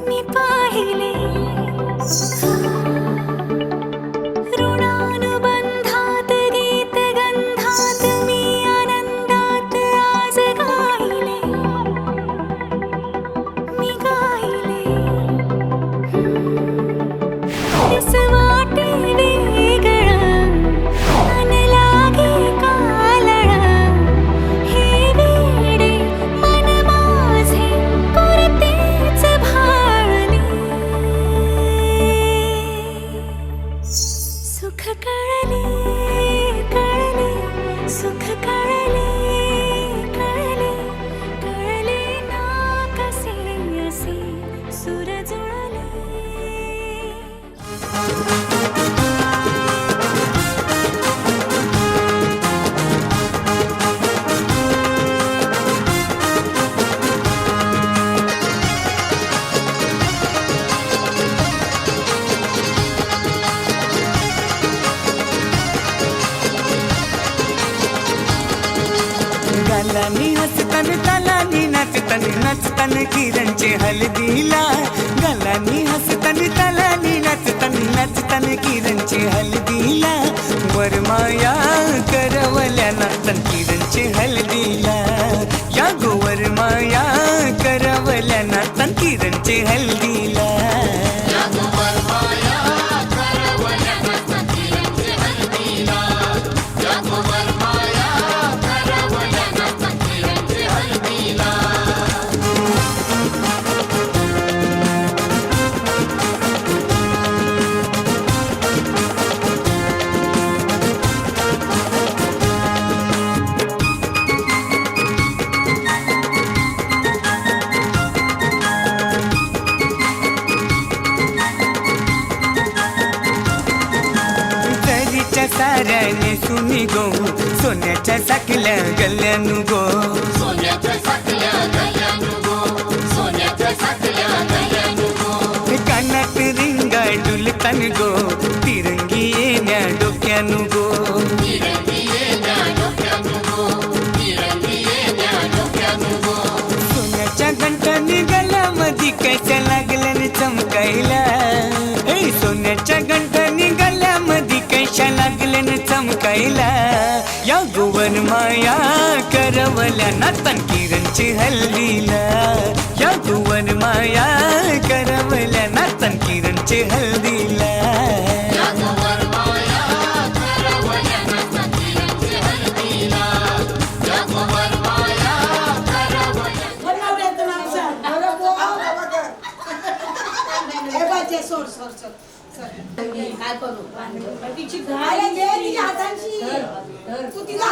मी पाहिले ऋणानुबंधात गीत गंधात मी आनंदात आज गाहिले मी गाहिले इस वाटे वेगळं अन लागे कालळं हे वेडे मन माझे पुरतेच भाळले सुख कळले कळले सुख कळले कळले कळले ना कसे असे सुर जुळले गालानी हसतान तालानी नाचतान नाचतान किरणचे हलदीला गालानी हसतान तालानी नाचतान नाचतान किरणचे हलदीला वरमाया करवल्या नाचतान किरणचे हलदीला या गोवरमाया करवल्या नाचतान किरणचे हलदीला साऱ्याने सुनी गो सोन्याच्या साखल्या गल्ल्यानु गो कानात रिंगा डुलतान गो तिरंगी येण्या डोक्यानु गो सोन्याच्या घंटाने गळ्यामध्ये कैच्या लागल्याने चमकायला सोन्याच्या घंटाने गळ्यामध्ये कैच्या लागल्याने चमकायला या गोवन माया करवल्या नातान किरणची हल्दीला या गोवन माया करवल्या नातान किरणची हल्दीला काय करू तिची घाई घे तिच्या हातांची तू तिला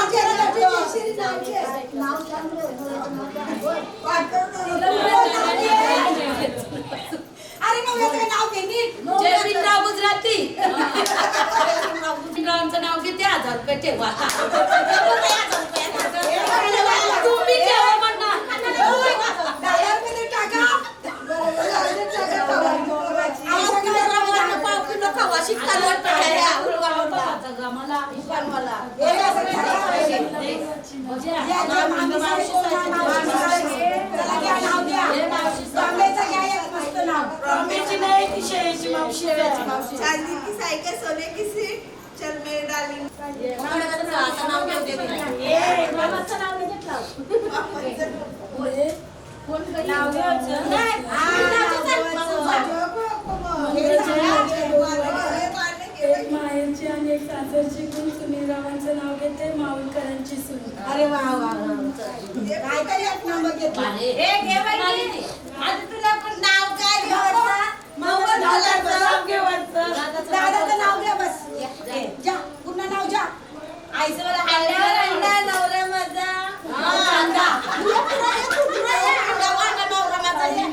अरे नाव घे नीट जयविंद्राव गुजराती गुजरांचं नाव घेते 1000 रुपये ठेवा तुम्ही ठेवा म्हणणार चांदी की साइकिल सोने की सीट चल मेरे डार्लिंग एक मायांची आणि एक सासरची गुण सुनीलरावांचं नाव घेते माऊलकरांची सून. अरे वा वा काय काय एक नंबर घेतला एक घे बाई आज तुला पण नाव काय घ्यायचं माऊलकरांचं नाव घ्यायचं दादाचं नाव घ्या बस जा पूर्ण नाव जा आईचं मला अंडा नवरा माझा अंडा तुला अंडा नवरा माझा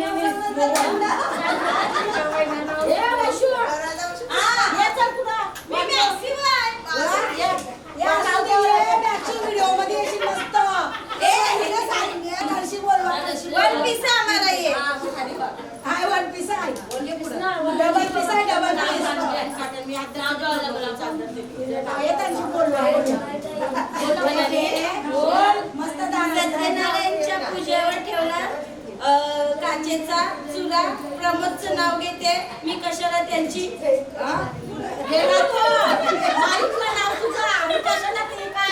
सत्यनारायणच्या पूजेवर ठेवला कांचेचा चुरा प्रमोदचं नाव घेते मी कशाला त्यांची हा? घे ना तो. माईकला नाव तुझं आम्ही कशाला ते काय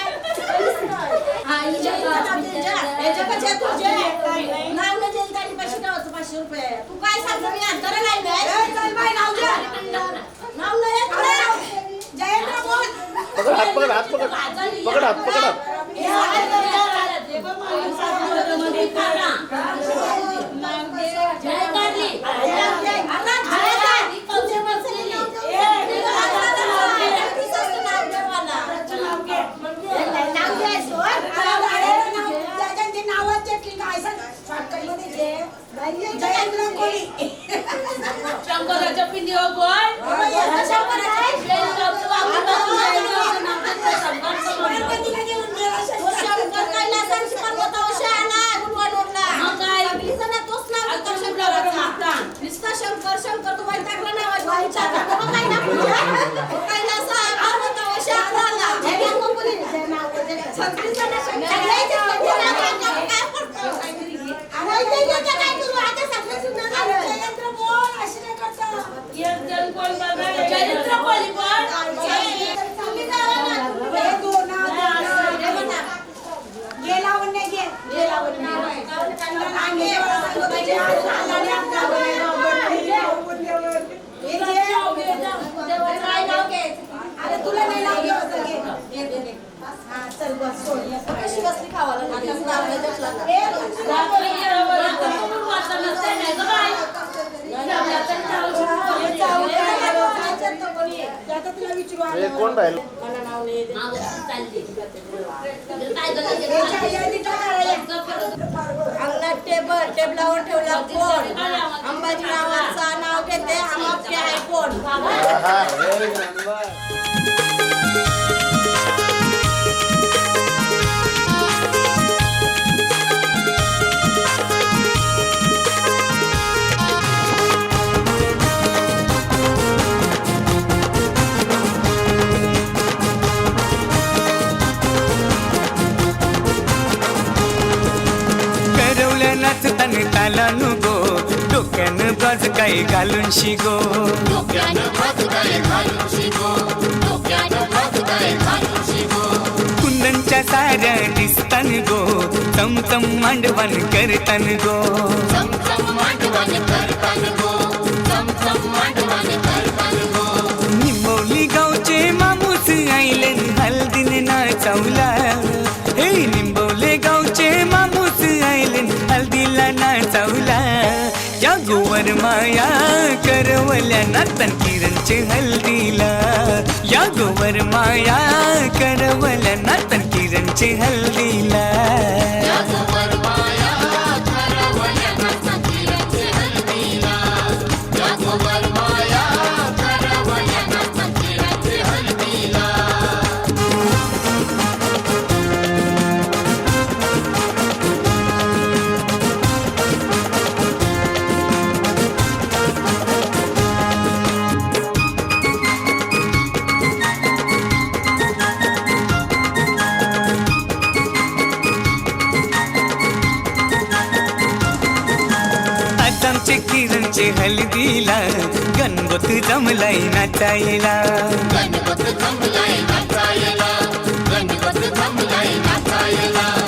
हा हिच्या नाव तुझ्या ह्याच्यापेक्षा तुझे नाव न जलतानी पैसे ठेवायचं 500 रुपये तू काय सांगतो मी अंतर नाही बे चल बाई नाव घ्या नाव नाही जयेंद्र बोल पकड हात पकड हात पकड पकड हात पकड हात शंकराच्या पिंडी हो बोल शंकर शंकर तू बाई टाकला तुला नाही नाव घे चल बस कशी बसली खावाला कोण राहिलं अंगणात टेबलावर ठेवला फोन अंबाजी नावाचा नाव घेते आमापके आहे कोण नाचताना ताला नुगो डोक्यानं बाज काय घालून शिगो कुंदनच्या साऱ्या दिसतान गो चमचम मांडवान करतान गो निंबोली गावचे मामूस आईले हल्दीन नाचवला हे निंबोले गावचे मामूस आईले हल्दीला नाचवला या गोवर माया करवल्या नातन किरणचे हल्दीला या गोवर माया करवल्या नातन किरणचे हल्दीला किरणचे हल्दीला गणगोत जमलाई नाचायला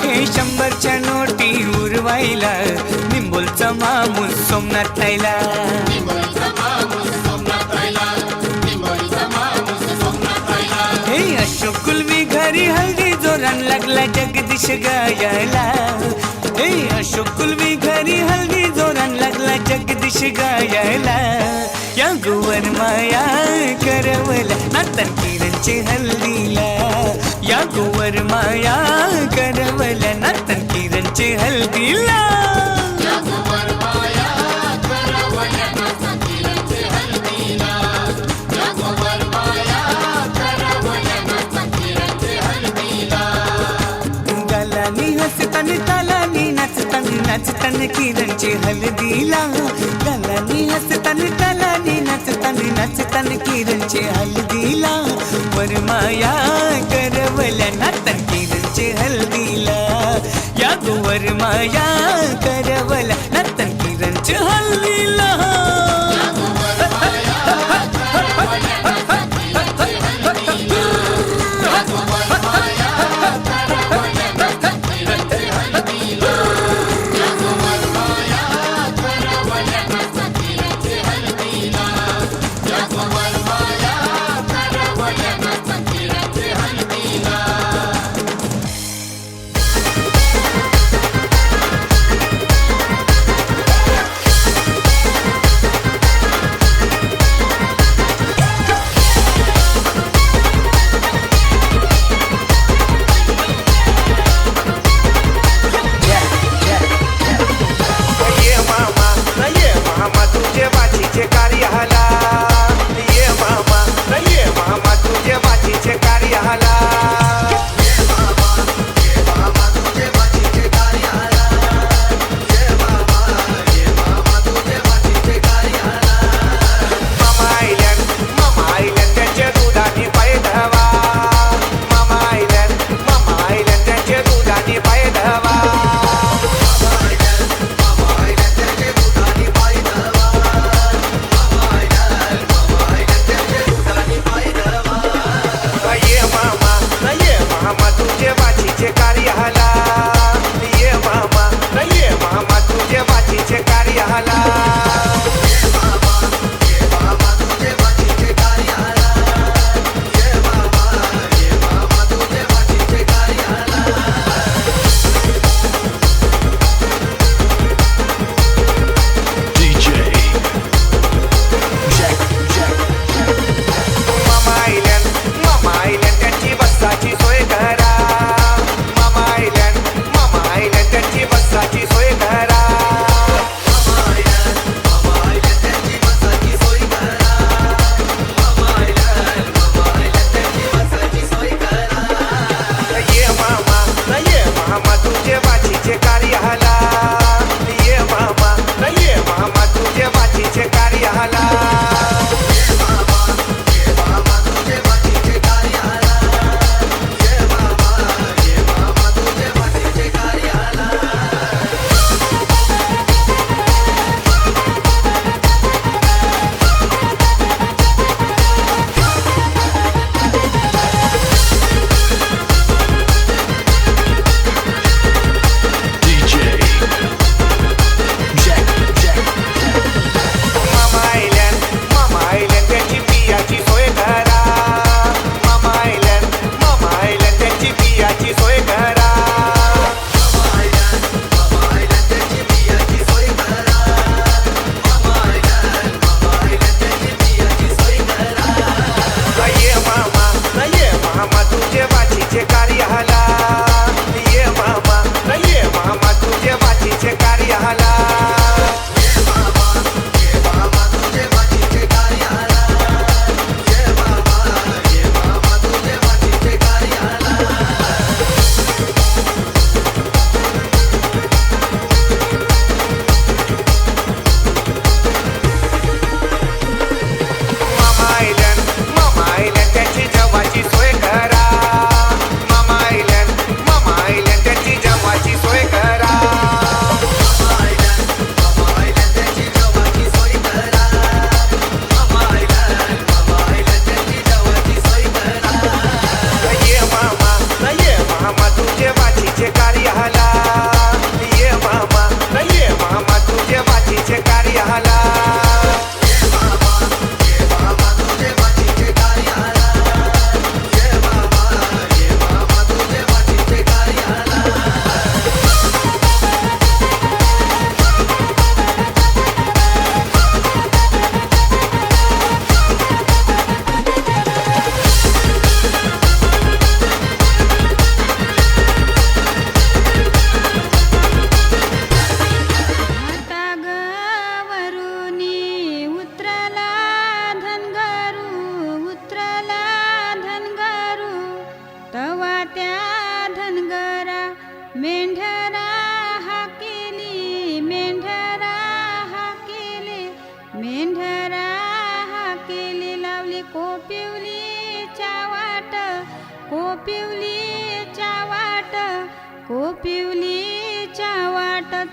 हे 100च्या नोटी उरवायला निंबोलचा मामूस सोमनाथायला हे अशोक कुलवी घरी हल्दी जोरान लागला जगदीश गायला हे अशोक कुलवी घरी हल्दी जोरान लागला जगदीश गायला या गोवर माया करवला नातन किरणचे हल्दीला या गोवर माया करवला नातन किरणचे हल्दीला हसतानी तालानी नाचतानी नाचतानी किरणचे हल्दीला गालानी हसतानी तालानी नाचतानी नाचतानी किरणचे हल्दीला वरमाया करवल्या नातन किरणचे हल्दीला या गोवर माया करवल्या नातन किरणचे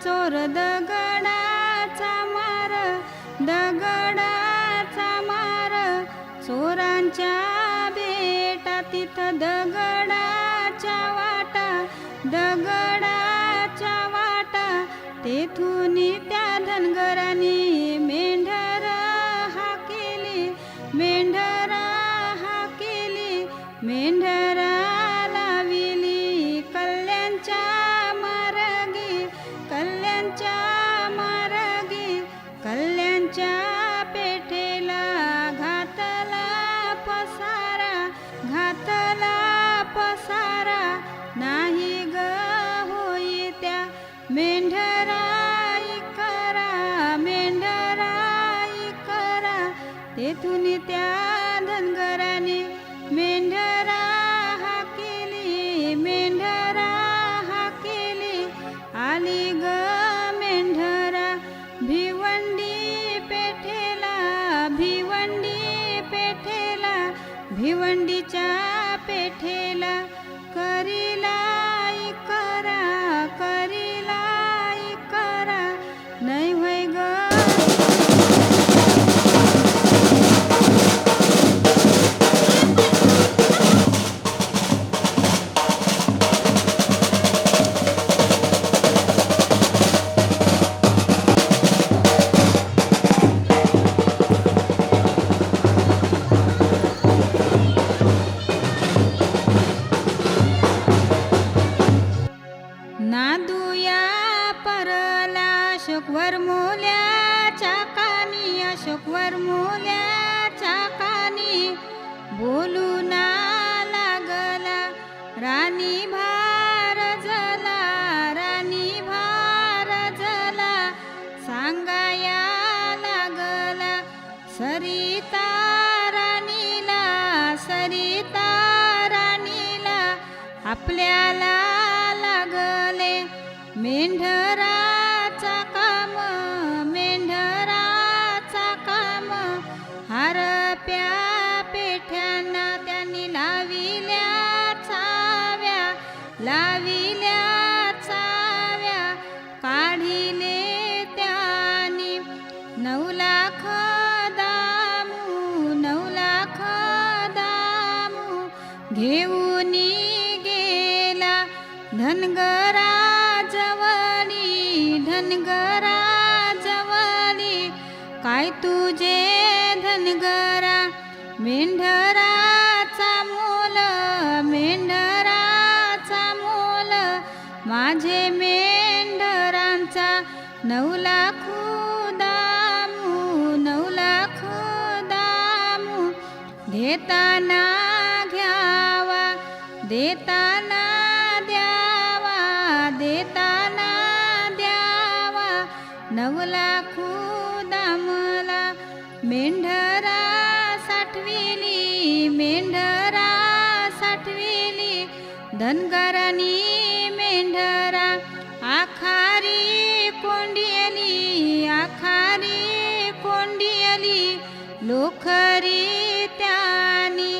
चोर दगडाचा मार, दगडाचा मार, चोरांच्या बेटा तिथं दगडाच्या वाटा, दगडाच्या वाटा, तेथून त्या धनगरांनी मेंढर हाकेली, मेंढर हाकेली, मेंढर लाविली कल्ल्यांच्या मार्गी, कल्ल्यांच्या मार्गी, कल्ल्यांच्या पेठेला घातला पसारा, घातला पसारा, नाही ग होई त्या मेंढराई करा, मेंढराई करा, तेथून त्या धनगराने मेंढरा हाकेली, मेंढरा हाकेली, आली ग मेंढरा भिवंडी पेठेला, भिवंडी पेठेला, भिवंडीच्या पेठेला, करीला करा, करीला करा, नाही होय ग. नादूया परला अशोक वरमोल्याच्या कानी, अशोक वरमोल्याच्या कानी, बोलू ना लागला राणी भार झाला, राणी भार झाला, सांगाया लागला सरिता राणीला, सरिता राणीला, आपल्याला लागले मेंढराचा काम, मेंढराचा काम, हारप्या पेठ्यांना त्यांनी लाविल्या चाव्या, लाविल्या चाव्या, काढिले त्यांनी 9 लाख दामू, 9 लाख दामू, घेऊन गेला धनगरा जवळी, धनगरा जवळी, काय तुझे धनगरा मेंढराचा मोल, मेंढराचा मोल, माझे मेंढरांचा 9 लाख दामू, 9 लाख दामू, घेताना घ्यावा, देताना द्यावा, देताना द्यावा, 9 लाख दामला मेंढरा साठविली, मेंढरा साठविली, धनगरांनी मेंढरा आखारी कोंडियली, आखारी कोंडियली, लोखरी त्यानी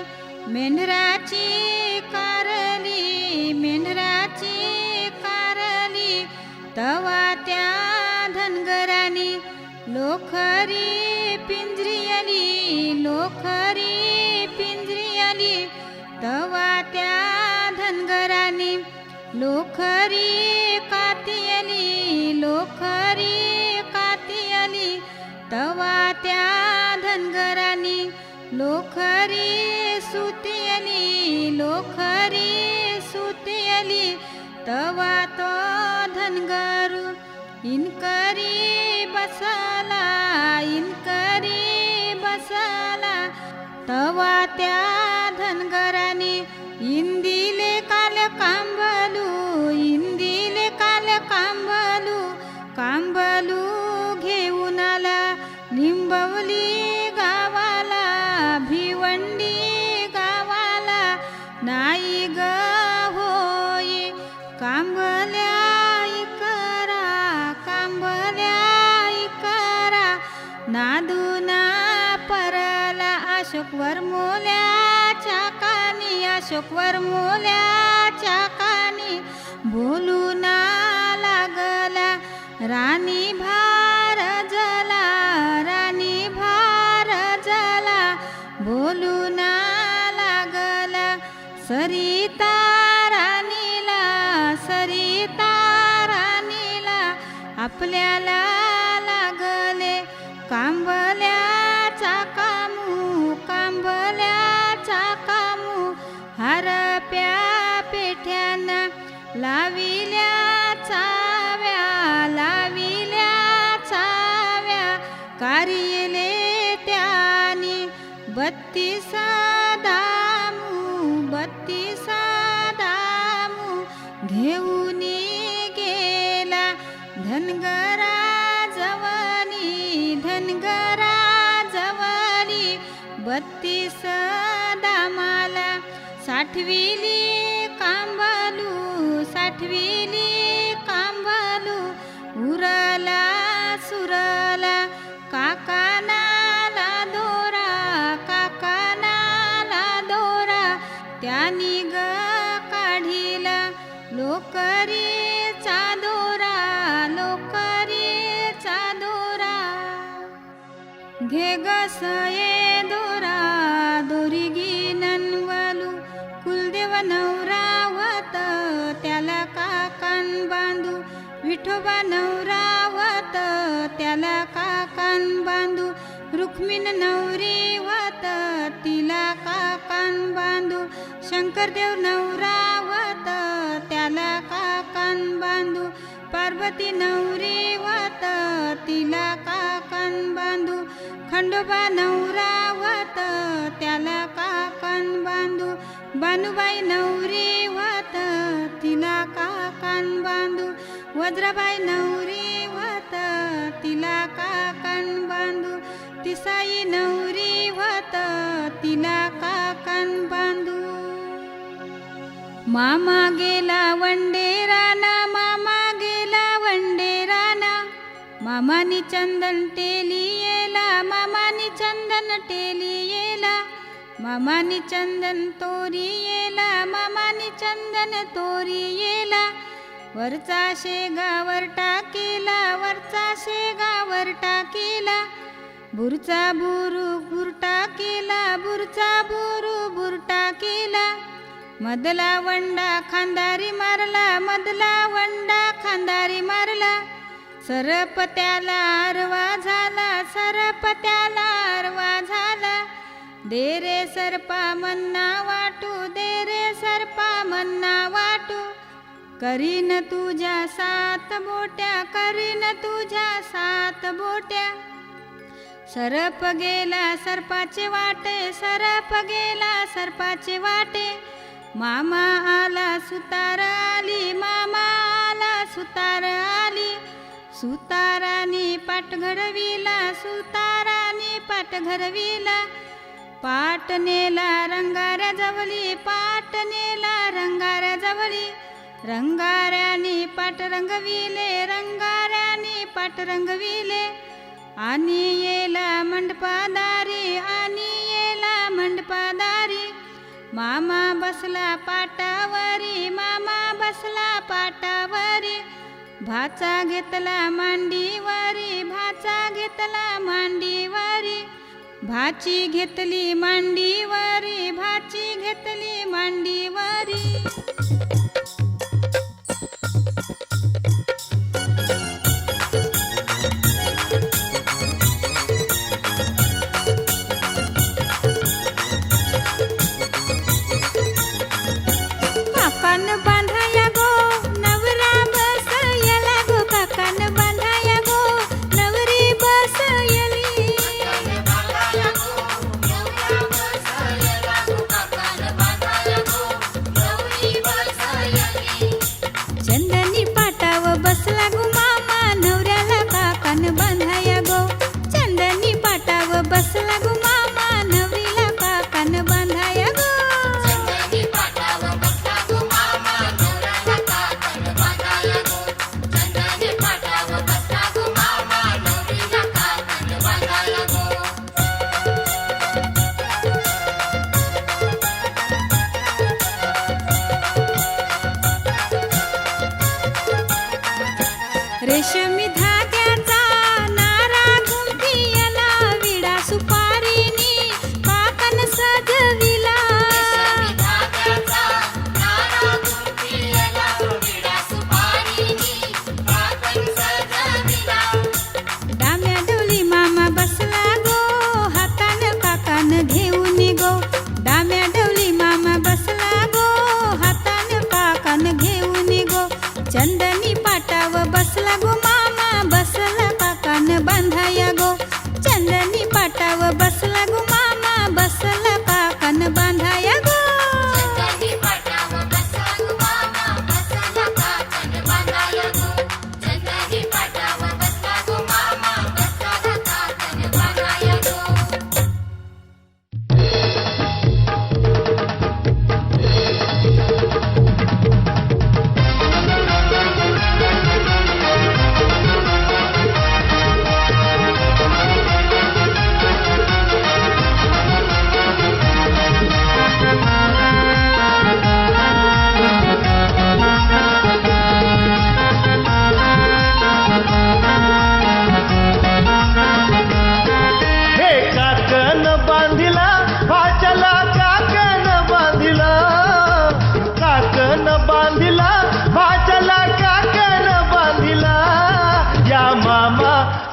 मेंढराची कारली, मेंढराची कारली, तवा त्या धनगरांनी लोखरी पिंजरी, लोखरी पिंजरी, तवा त्या धनगरांनी लोखरी कातियली, लोखरी कातियली, तवा त्या धनगरांनी लोखरी सुतियली, लोखरी सुतियली, तवा तो धनगरू इनकरी बसला, इनकरी बसला, तवा त्या धनगरांनी इंदिले काल कांबलू, इंदिले काल कांबलू, कांबलू घेऊन आला निंबवली गावाला, भिवंडी गावाला, नाही ग होय कांबल्या करा, कांबल्या करा, नादूना परला अशोक वरमोल्याच्या कानी, अशोक वरमोल्याच्या कानी, बोलू ना लागला राणी भार जला, राणी भार जला, बोलून लागला सरिता राणीला, सरिता राणीला आपल्याला लागले कांबल्याचा कामू, कांबल्याचा कामू हरप्या पेठ्यानं लाविल्या चाव्या, लाविल्या चाव्या कार्याले त्यानी 32 दामू, 32 दामू घेऊन गेला धनगरा जवनी, धनगरा जवनी 32 दामाला साठविली कांबलू, साठविली कांबलू उरला सुरला काकानाला दोरा, काकानाला दोरा त्यानी ग काढिला लोकरीचा दोरा, लोकरीचा दोरा घे गसये दोरा दोरी गिननवलू कुलदेव नवरावत त्याला काकान बांधू, विठोबा नवरावत त्याला काकान बांधू, रुक्मिण नवरीवत तिला काकान बांधू, शंकरदेव नवरावत त्याला काकान बांधू, पार्वती नवरीवत तिला काकान बांधू, खंडोबा नवरावत त्याला काकान बांधू, बानुबाई नवरीवत तिला काकान बांधू, वज्राबाई नवरीवत तिला काकान बांधू, तिसाई नवरीवत तिला काकान बांधू. मामा गेला वंडेराना, मामा गेला वंडेराना, मामानी चंदन टेली येला, मामानी चंदन टेली येला, मामानी चंदन तोरी येला, मामानी चंदन तोरी येला, वरचा शेगावर टाकेला, वरचा शेगावर टाकेला, बुरचा बुरु बुर टाकेला, बुरचा बुरु बुर टाकेला, मधला वंडा खांदारी मारला, मधला वंडा खांदारी मारला, सरप त्याला आरवा झाला, सरप त्याला आरवा झाला, दे रे सरपा मन्ना वाटू, दे रे सरपा मन्ना वाटू, करीन तुझ्या 7 बोट्या, करीन तुझ्या 7 बोट्या, सरप गेला सर्पाचे वाटे, सरप गेला सर्पाचे वाटे, मामा आला सुतार आली, मामा आला सुतार आली, सुतारानी पाट घडविला, सुतारानी पाट घडविला, पाट नेला रंगाऱ्या जवळी, पाट नेला रंगाऱ्या जवळी, रंगाऱ्यानी पाट रंगविले, रंगाऱ्यानी पाट रंगविले, आणि येला मंडपादारी, आणि येला मंडपादारी, मामा बसला पाटावरी, मामा बसला पाटावरी, भाचा घेतला मांडीवरी, भाचा घेतला मांडीवरी, भाची घेतली मांडीवरी, भाची घेतली मांडीवरी. काकान बांधाया गो नवरा बसयला गो, काकान बांधाया गो नवरी बसयली, नवरी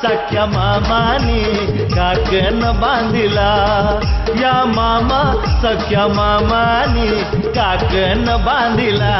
सख्या मामानी काकण बांधिला या मामा सख्या मामानी काकण बांधिला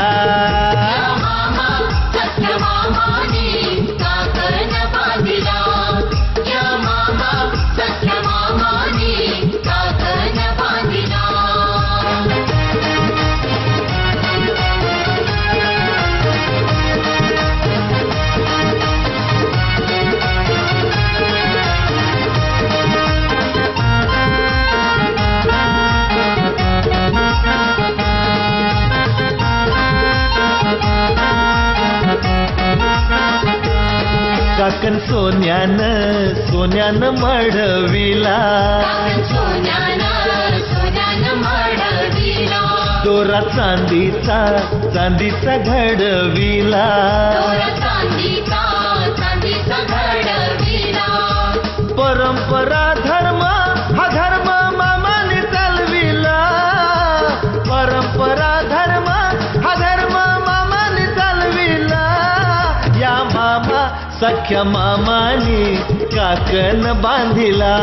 काकण सोन्यानं मढविला दोरा चांदीचा घडविला परंपरा धर्म हा धर्म मामाने चालविला परंपरा धर्म हा धर्म मामाने चालविला या मामा सख्या मामानी काकण बांधिला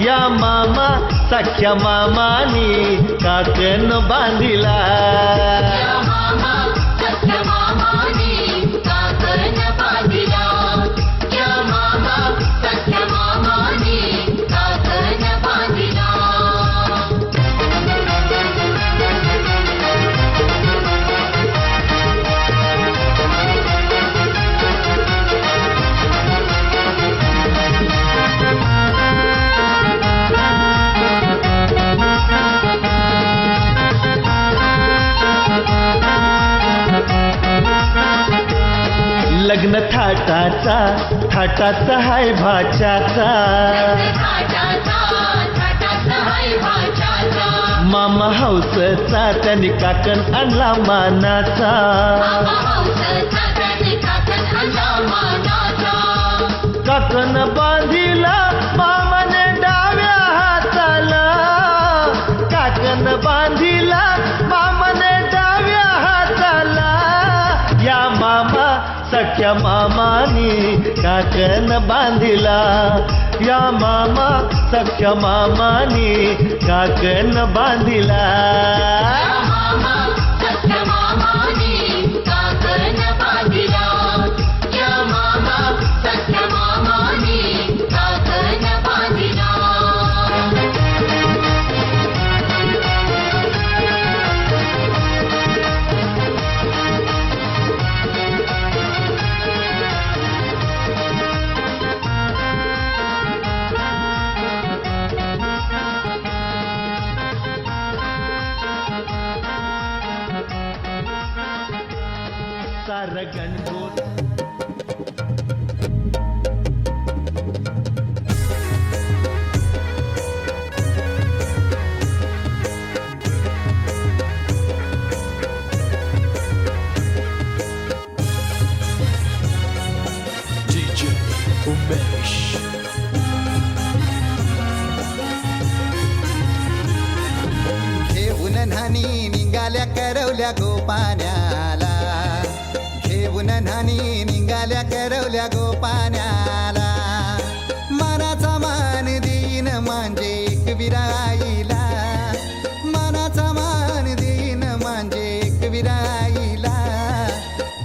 या मामा सख्या मामानी काकण बांधिला लग्न थाटाचा हाय भाच्याचा मामा हौसचा त्यांनी काकण आणला मानाचा काकण बांधिला मामाने डाव्या हाताला काकण बांधिला मामाने डाव्या हाताला या मामा सख्या मामानी काकण बांधिला या मामा सख्या मामानी काकण बांधिला गणगोत DJ उमेश घेऊन न्हाणी निघाल्या करवल्या गोपाण्याला घेऊन न्हाणी निघाल्या करवल्या गोपाण्याला मनाचा मान देईन म्हणजे एक विराईला मनाचा मान देईन म्हणजे एक विराईला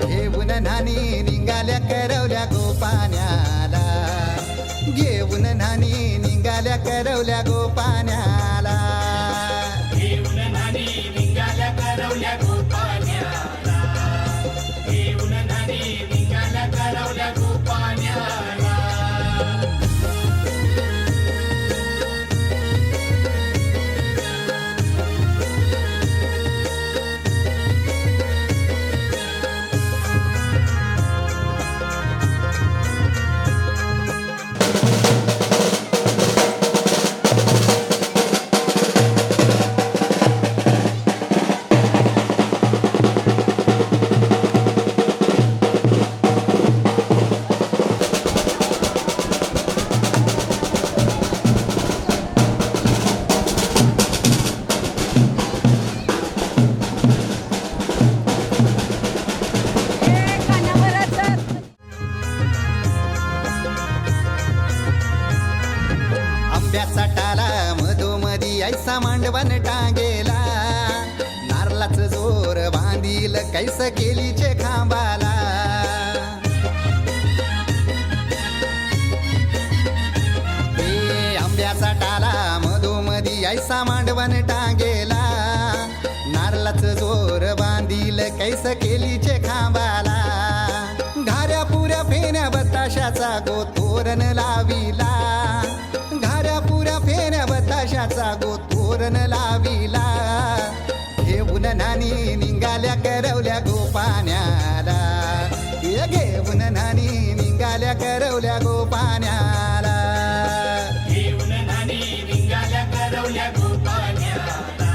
घेऊन न्हाणी निघाल्या करवल्या गोपाण्याला घेऊन न्हाणी निघाल्या करवल्या गोपाण्याला घेऊन न्हाणी निघाल्या करवल्या गोपाण्याला घेऊन न्हाणी निघाल्या करवल्या गोपाण्याला ऐसा मांडवन टांगेला नारलाच जोर बांधील कैस केलीचे खांबाला आंब्याचा टाला मधोमधी ऐसा मांडवन टांगेला नारलाच जोर बांधील कैस केलीचे खांबाला घाऱ्या पुऱ्या फेण्या बताशाचा गोतोरण लाविला घाऱ्या पुऱ्या फेण्या बताशाचा गोतोरण लाविला घेऊन नानी निघाल्या करवल्या गोपाण्याला घेऊन नानी निघाल्या करवल्या गोपाण्याला घेऊन नानी निघाल्या करवल्या गोपाण्याला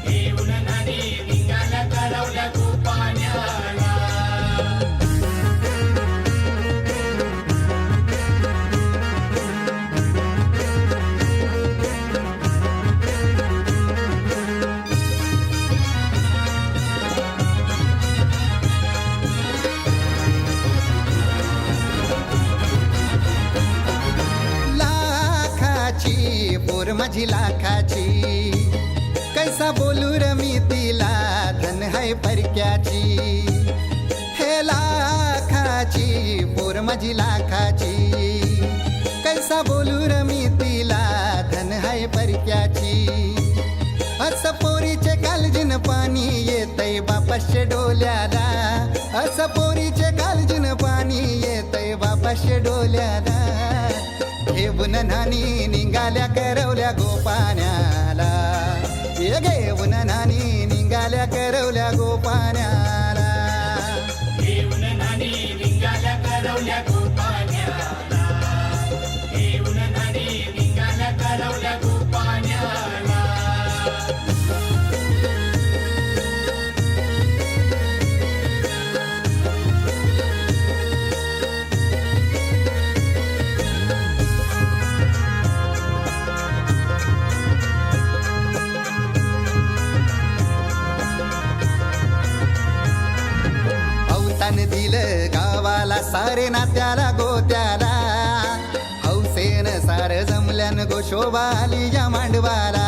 घेऊन नानी निघाल्या करवल्या गोपाण्याला पोर माझी लाखाची कैसा बोलू र मी तिला धन है परक्याची हे लाखाची पोर माझी लाखाची कैसा बोलू र मी तिला धन है परक्याची अस पोरीचे कालजीन पाणी येतय बापाशे डोल्याला अस पोरीचे कालजीन पाणी येतय बापाशे डोल्याला घेऊन नानी निघाल्या करवल्या गोपाण्याला घेऊन नानी निघाल्या करवल्या गोपाण्याला घेऊन नानी निघाल्या करवल्या गोपाण्याला घेऊन नानी निघाल्या करवल्या गोपाण्याला दिलं गावाला सारे नात्याला गोत्याला हौसेन सार जमल्यान गोशोबा आली या मांडवाला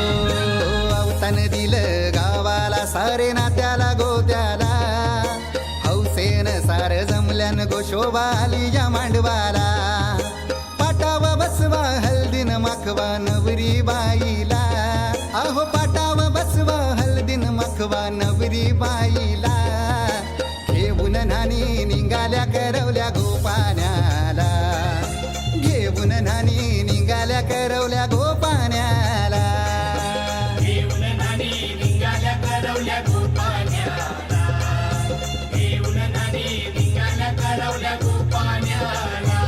अवतान दिलं गावाला सारे नात्याला गोत्याला हौसेन सार जमल्यान गोशोबा आली या मांडवाला पाटावा बसवा हल्दीन माखवा नवरी बाईला अहो पाटावा बसवा हल्दीन मखवा नवरी बाईला घेऊन नानी निघाल्या करवल्या गोपाण्याला घेऊन नानी निघाल्या करवल्या गोपाण्याला घेऊन नानी निघाल्या करवल्या गोपाण्याला घेऊन नानी निघाल्या करवल्या गोपाण्याला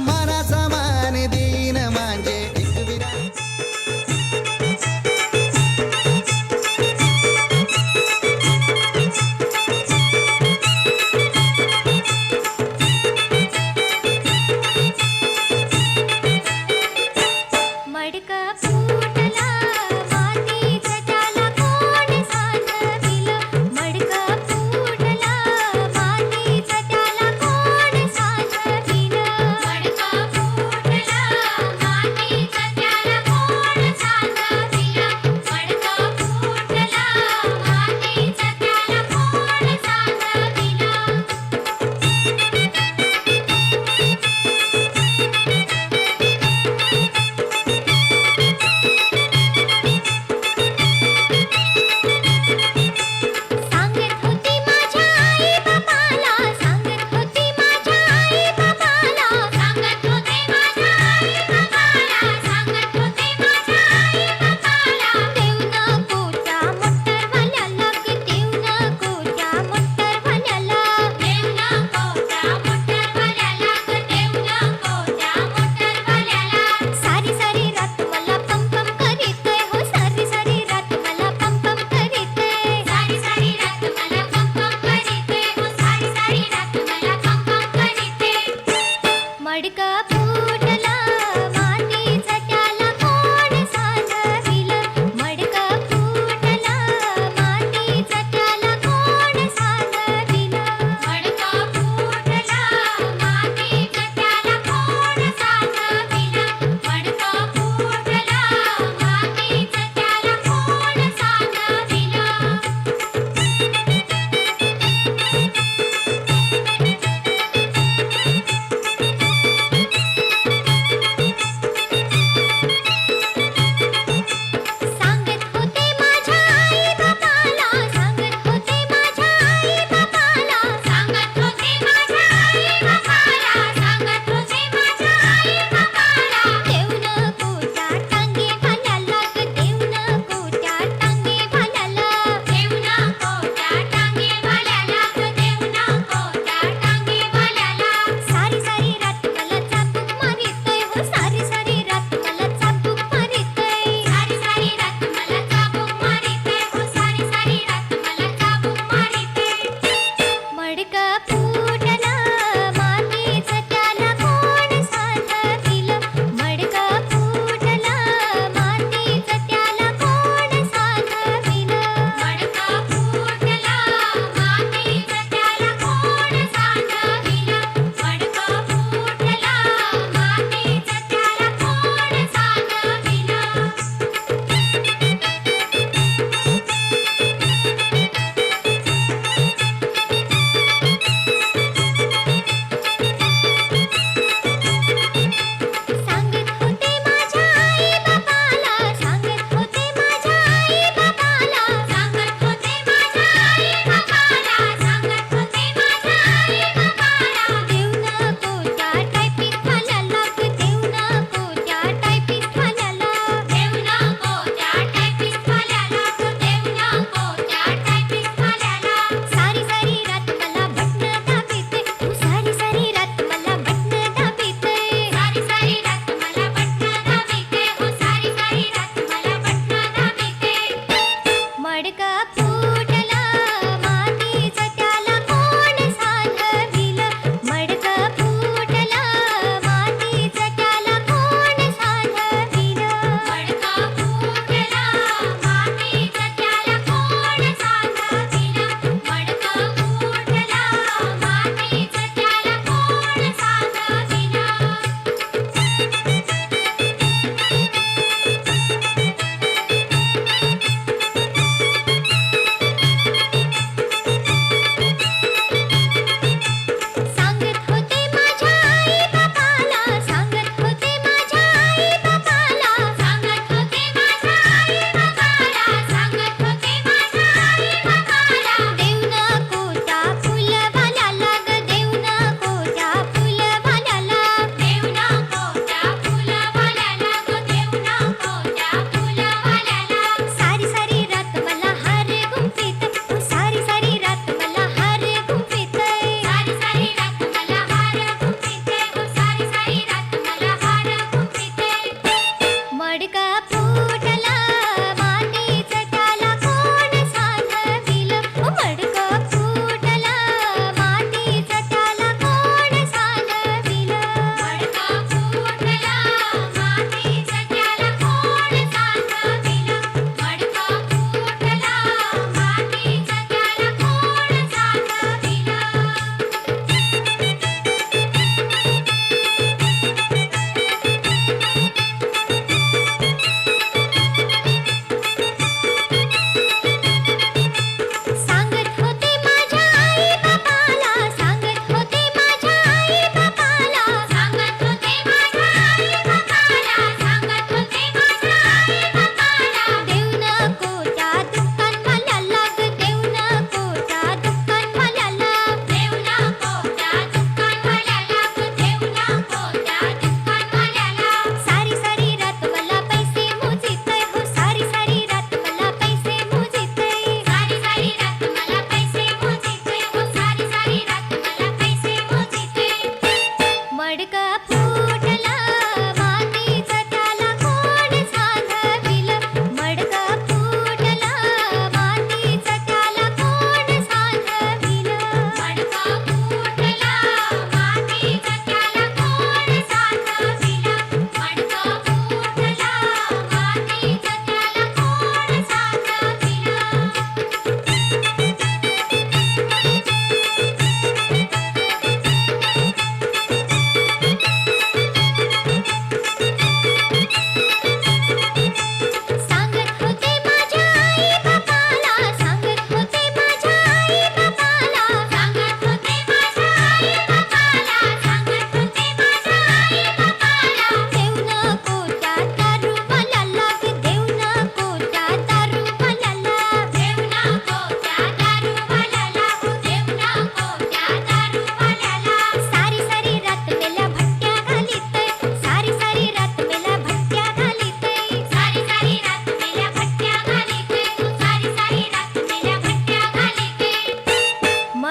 मानाचा मान देईन म्हणजे एक विरा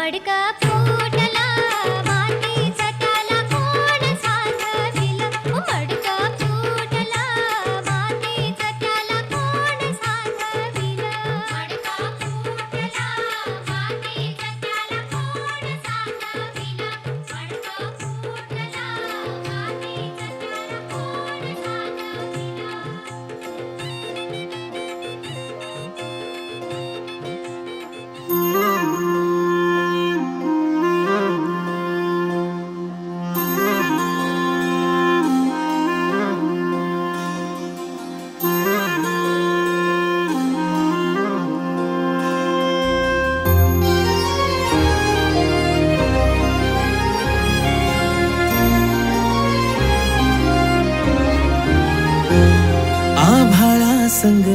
मडका फुटला मातीचा त्याला कोण साधविलं मडका फुटला मातीचा त्याला कोण साधविलं मडका फुटला मातीचा त्याला कोण साधविलं मडका फुटला मातीचा त्याला कोण साधविलं आभाळा संग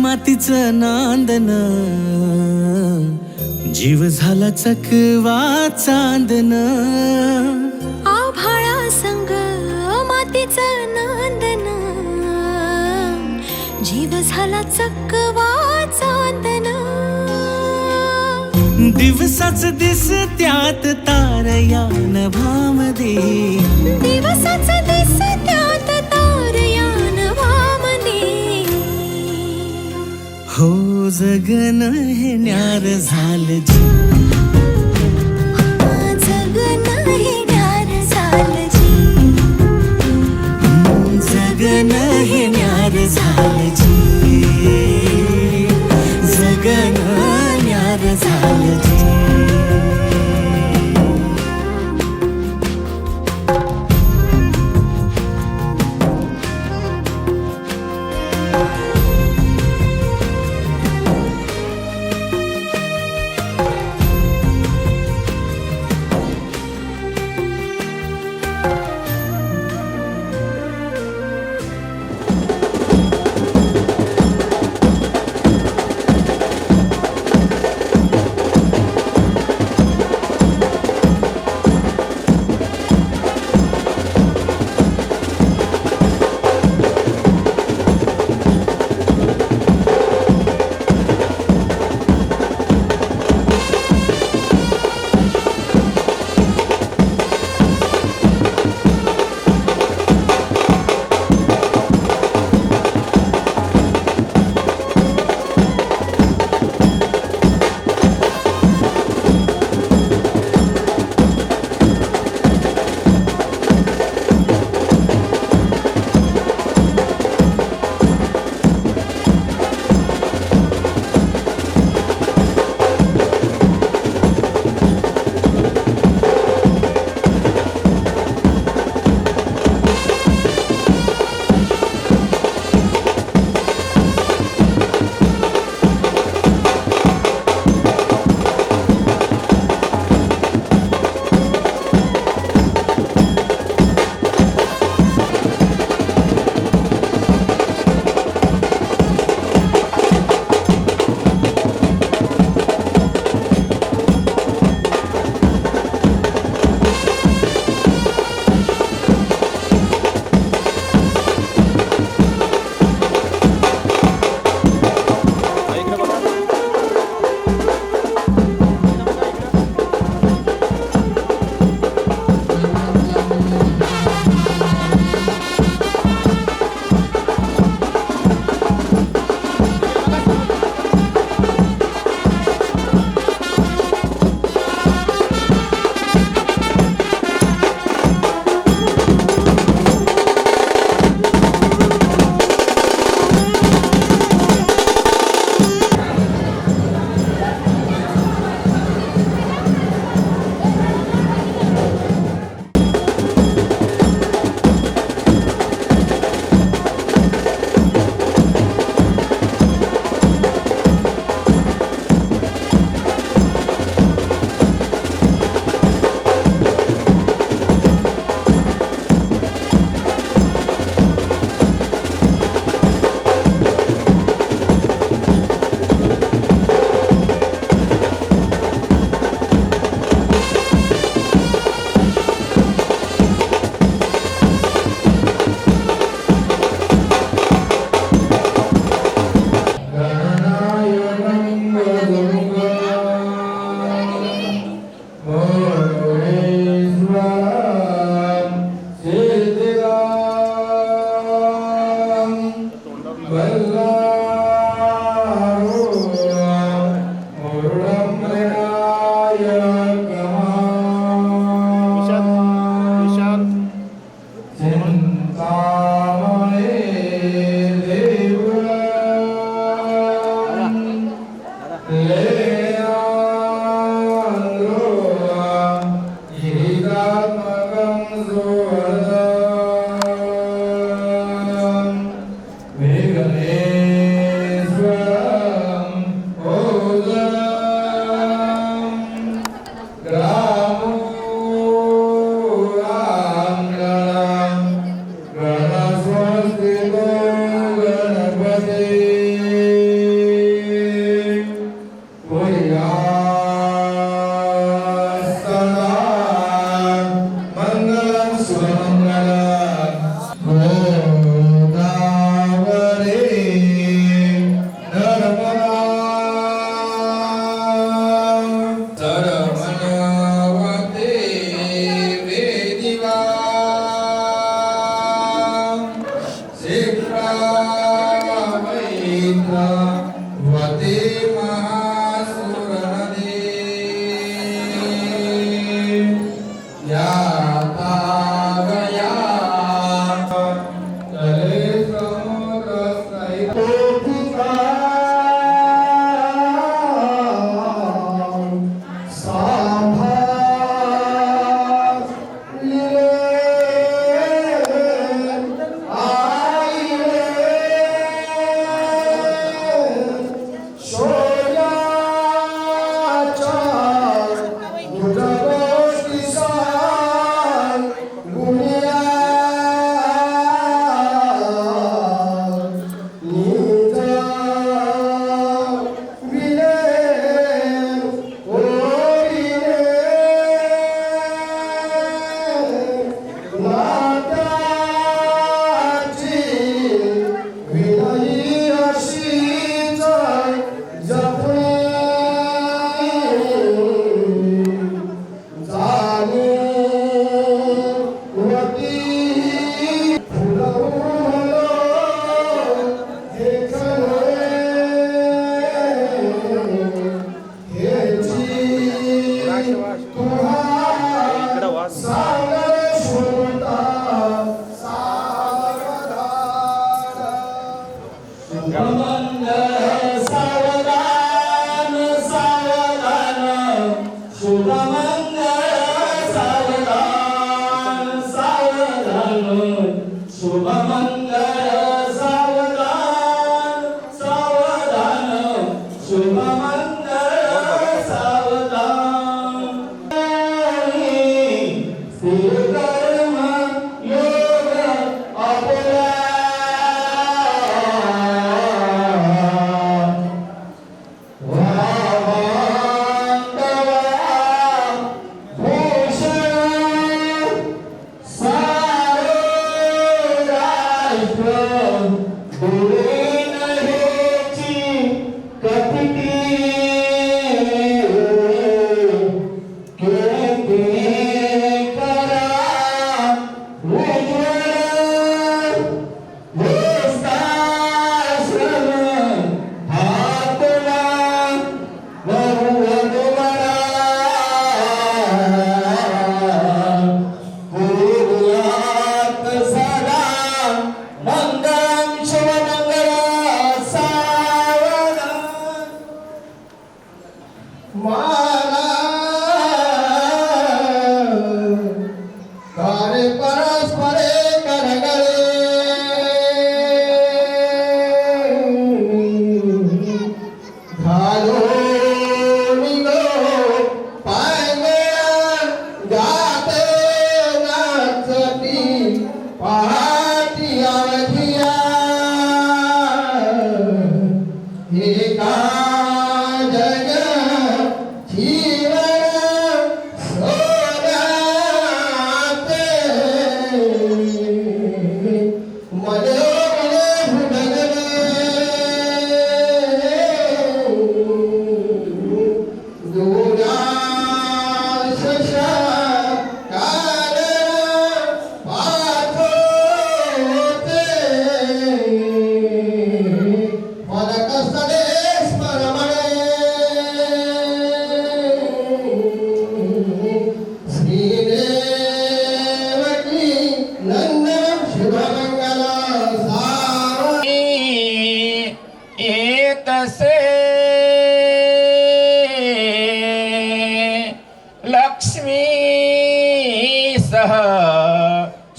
मातीचं नांदन जीव झाला चकवा चांदन आभाळा संग मातीचं नांदन जीव झाला चकवा चांदन दिवसाच दिस त्यात तार या नभामध्ये दिवसाच दिस त्यात तार या नभामध्ये हो जगन हे न्यार झालं जी जगन हे न्यार झालं जी जगन हे न्यार झालं जी जगन न्यार झालं जी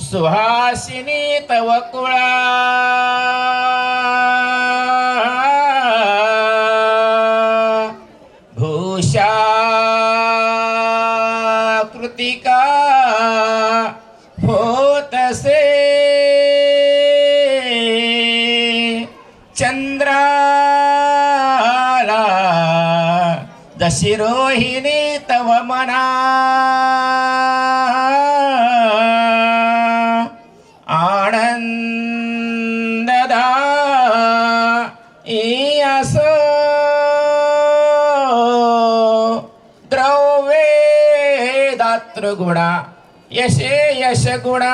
सुहासिनी तव कुळा भूषा कृतिका होतसे चंद्राला जशी रोहिणी तव मना आनंददा असो द्रव्ये दात्र गुणा यशे यश गुणा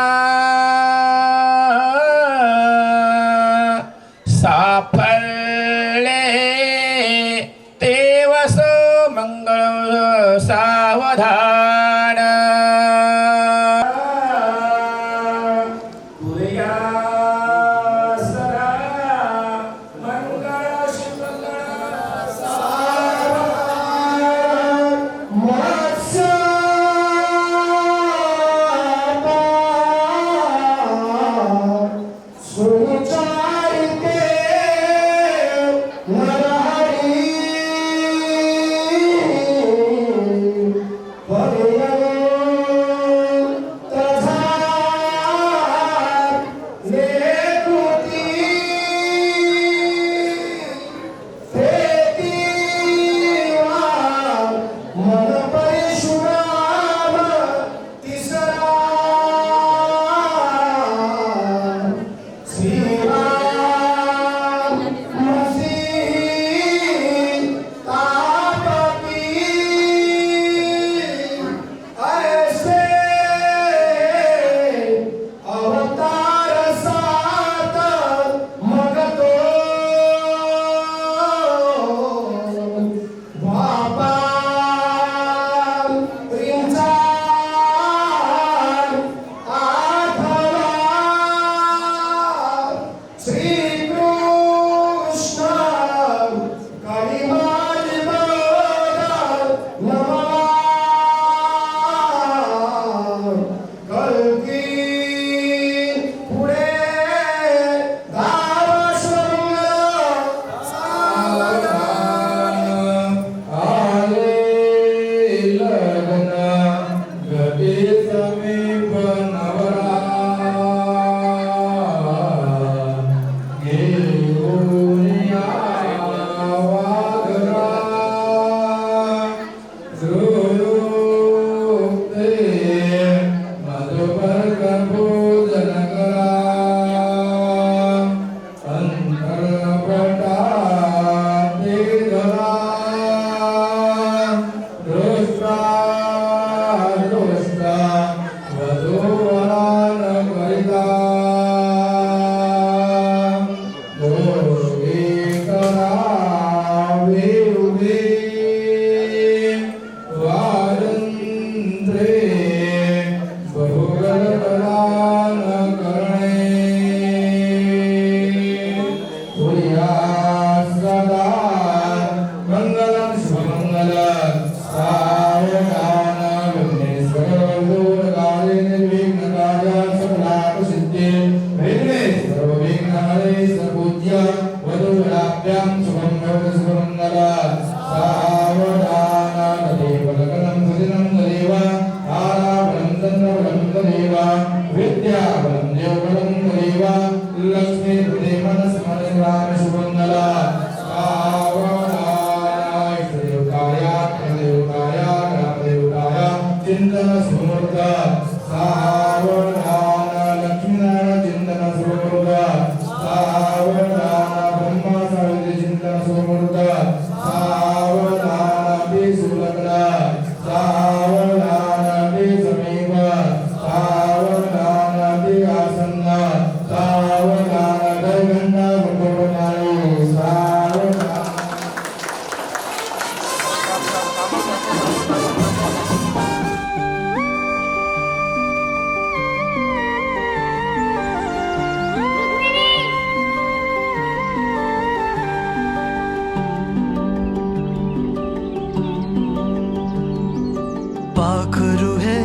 साफल्ये तेवसो मंगळ सावधान पाखरू है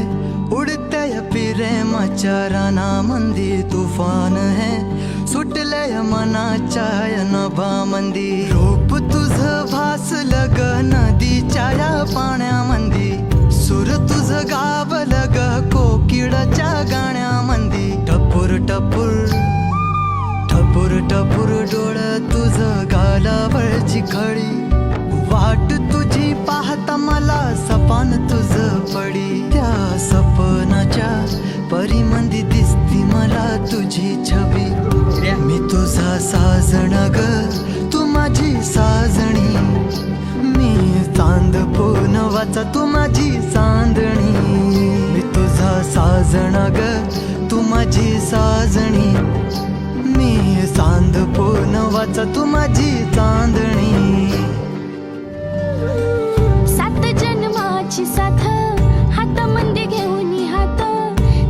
उड़ते प्रेमाचाराना मंदी तूफान है सुटले मनाच्या नभा मंदी रूप तुझ भास लग नदीच्या या पाण्यामंदी सुर तुझं गावलं ग कोकिळाच्या गाण्यामध्ये टपूर टपूर टपूर टपूर डोळ तुझं गालावरची खळी वाट तुझी पाहता मला सपान तुझं पडी त्या सपनाच्या परीमंदी दिसती मला तुझी छबी मी तुझा साजण ग तू माझी साजणी मी चांद पोनवाचा तू माझी चांदणी मी तुझा साजण ग तू माझी साजणी मी चांद पोनवाचा तू माझी चांदणी सात जन्माची साथ हातामध्ये घेऊन हात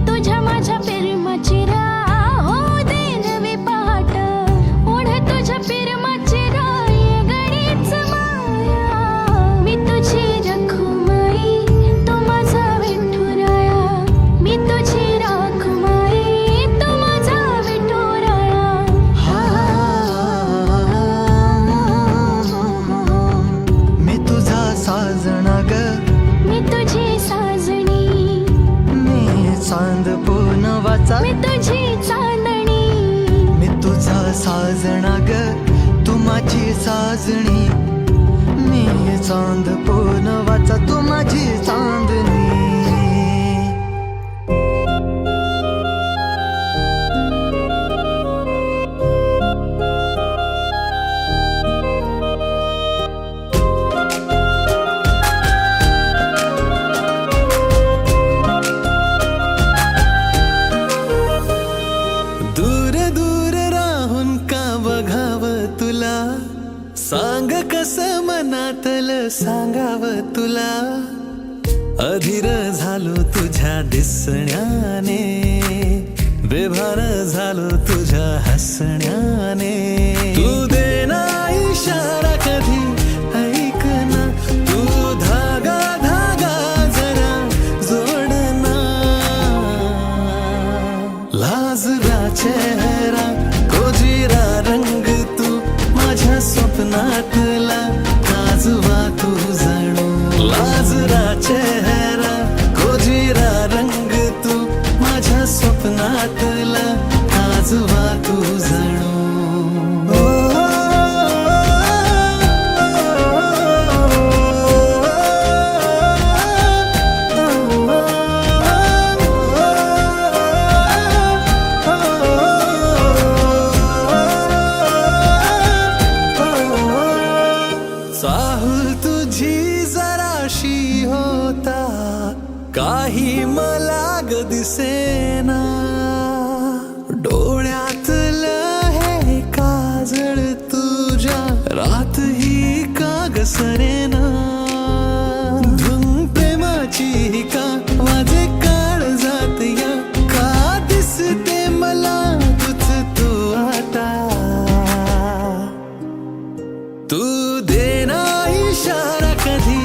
तुझ्या माझ्या प्रेमाची राह हो दे नवी पहाट ओढ तुझ्या प्रेमाची राह ये गणीच माया मी तुझी रखुमाई तू माझा विठुराया मी तुझी रखुमाई तू माझा विठुराया मी तुझा साजणा ग मी तुझी साजणी मी चांद पोनवाचा मी तुझी चांदणी मी तुझा साजणा ग तू माझी साजणी मी चांद पोनवाचा तू माझी चांदणी दूर दूर राहून का बघावं तुला सांग कस मनातल सांगावं तुला अधीर झालो तुझ्या दिसण्याने बेभान झालो तुझ्या हसण्याने तू देना इशारा कधी ऐक ना तू धागा धागा जरा जोडना लाजरा चेहरा कोजिरा रंग तू माझ्या स्वप्नातला काजवा तू जणू लाजरा चेहरा कोजिरा रंग तू माझ्या स्वप्नातला काजवा तू जणू चाहूल तुझी जराशी होता काही मला ग दिसेना डोळ्यातलं हे काजळ तुझ्या रात ही का ग सरेना धुन प्रेमाची ही का माझे काळ जात या का दिसते मला तुझ तू आता तू देना इशारा कधी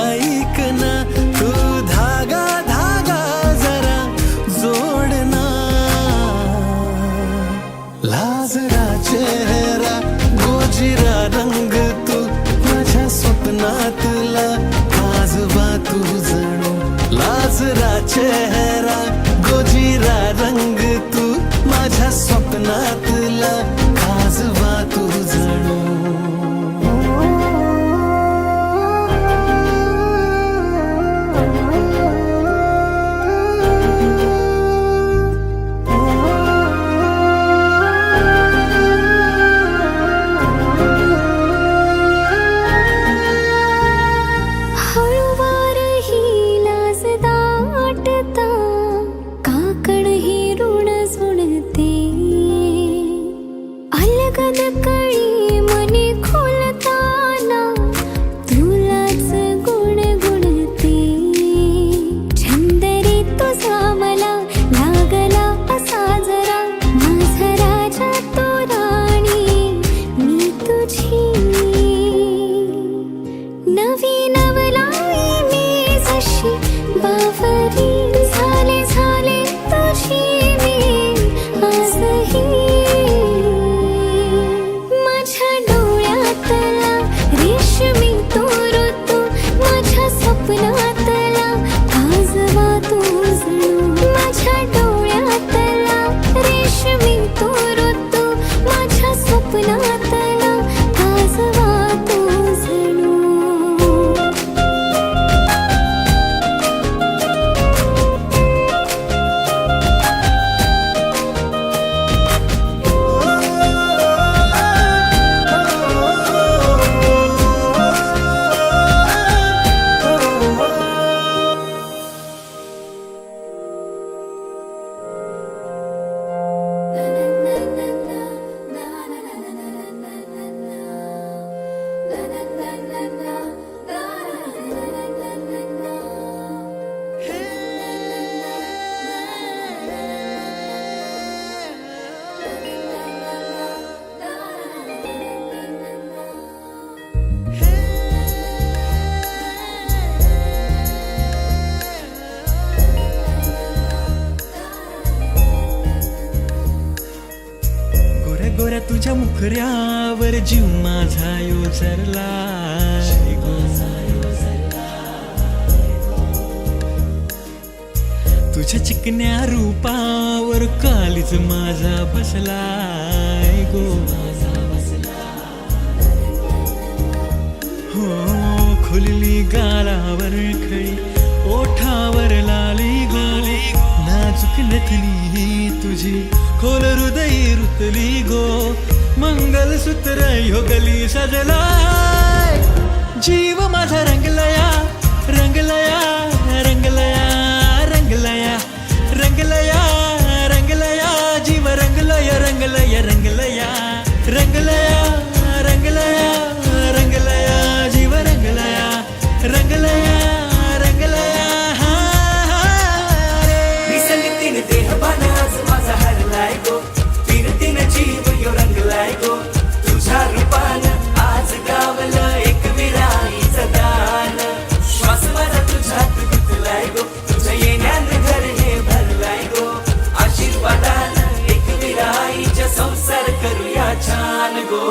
ऐक ना तू धागा धागा जरा जोडना लाजरा चेहरा गोजिरा रंग तू माझ्या स्वप्नातला काजवा तू जणू लाजरा चेहरा गोजिरा रंग तू माझ्या स्वप्नातला काजवा तू जणू हळूवार ही लाज दाटता काकड ही ऋण जुळते अलगद कळी मनी खोलताना तुलाच गुणगुणते छंद रे तुझा मला लागला असा जरा माझा राजा तो राणी मी तुझी नवी नवलाई मी जशी बावरी झाले झाले तुझी मी आजही माझ्या डोळ्यातला रेशमी तो ऋतू माझ्या स्वप्नातला नोकऱ्यावर जीव माझा योजरला तुझ्या चिकन्या रूपावर कालीच माझा बसलाय गो हो खुलली गालावर खळी ओठावर लाली गोली नाजूक नथनी तुझी खोल हृदय रुतली गो मंगलसूत्र योगली सजलाय जीव माझा रंगलया रंगलया रंगलया रंगलया रंगलया रंगलया जीव रंगलया रंगलया रंगलया रंगलया रंगलया रंगलया जीव रंगलया रंगलया रंगलया निसंगतीन देह बाणाच माझा हरलाय गो फिरतीन जीव यो रंगलाय गो तुझ्या रूपानं आज गावलं एक विराईचं दान श्वास माझा तुझ्यात गुंतलाय गो तुझ्या येण्यानं घर हे भरलाय गो आशीर्वादानं एक विराईच्या संसार करूया छान गो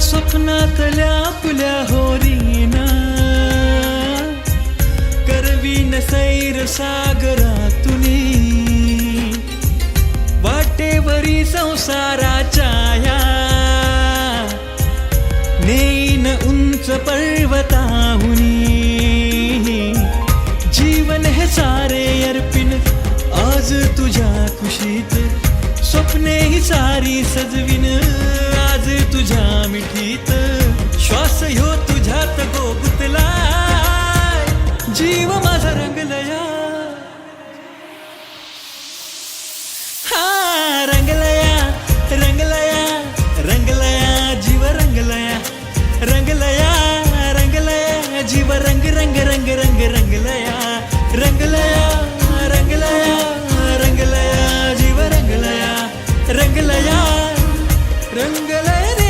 स्वप्नातल्या आपल्या होरीना करवीन सैर सागरातुनी वाटेवरी संसाराच्या या नेईन उंच पर्वताहुनी जीवन हे सारे अर्पिन आज तुझ्या कुशीत स्वप्ने ही सारी सजविन आज तुझ्या मिठीत श्वास ह्यो तुझ्यात गो गुतलाय जीव माझा रंगलया हा रंगलया रंगलया रंगलया जीव रंगलया रंगलया रंगलया जीव रंग रंग रंग रंग रंगलया रंगलया रंगलया रंगलया जीव रंगलया रंगलया रंगलया रे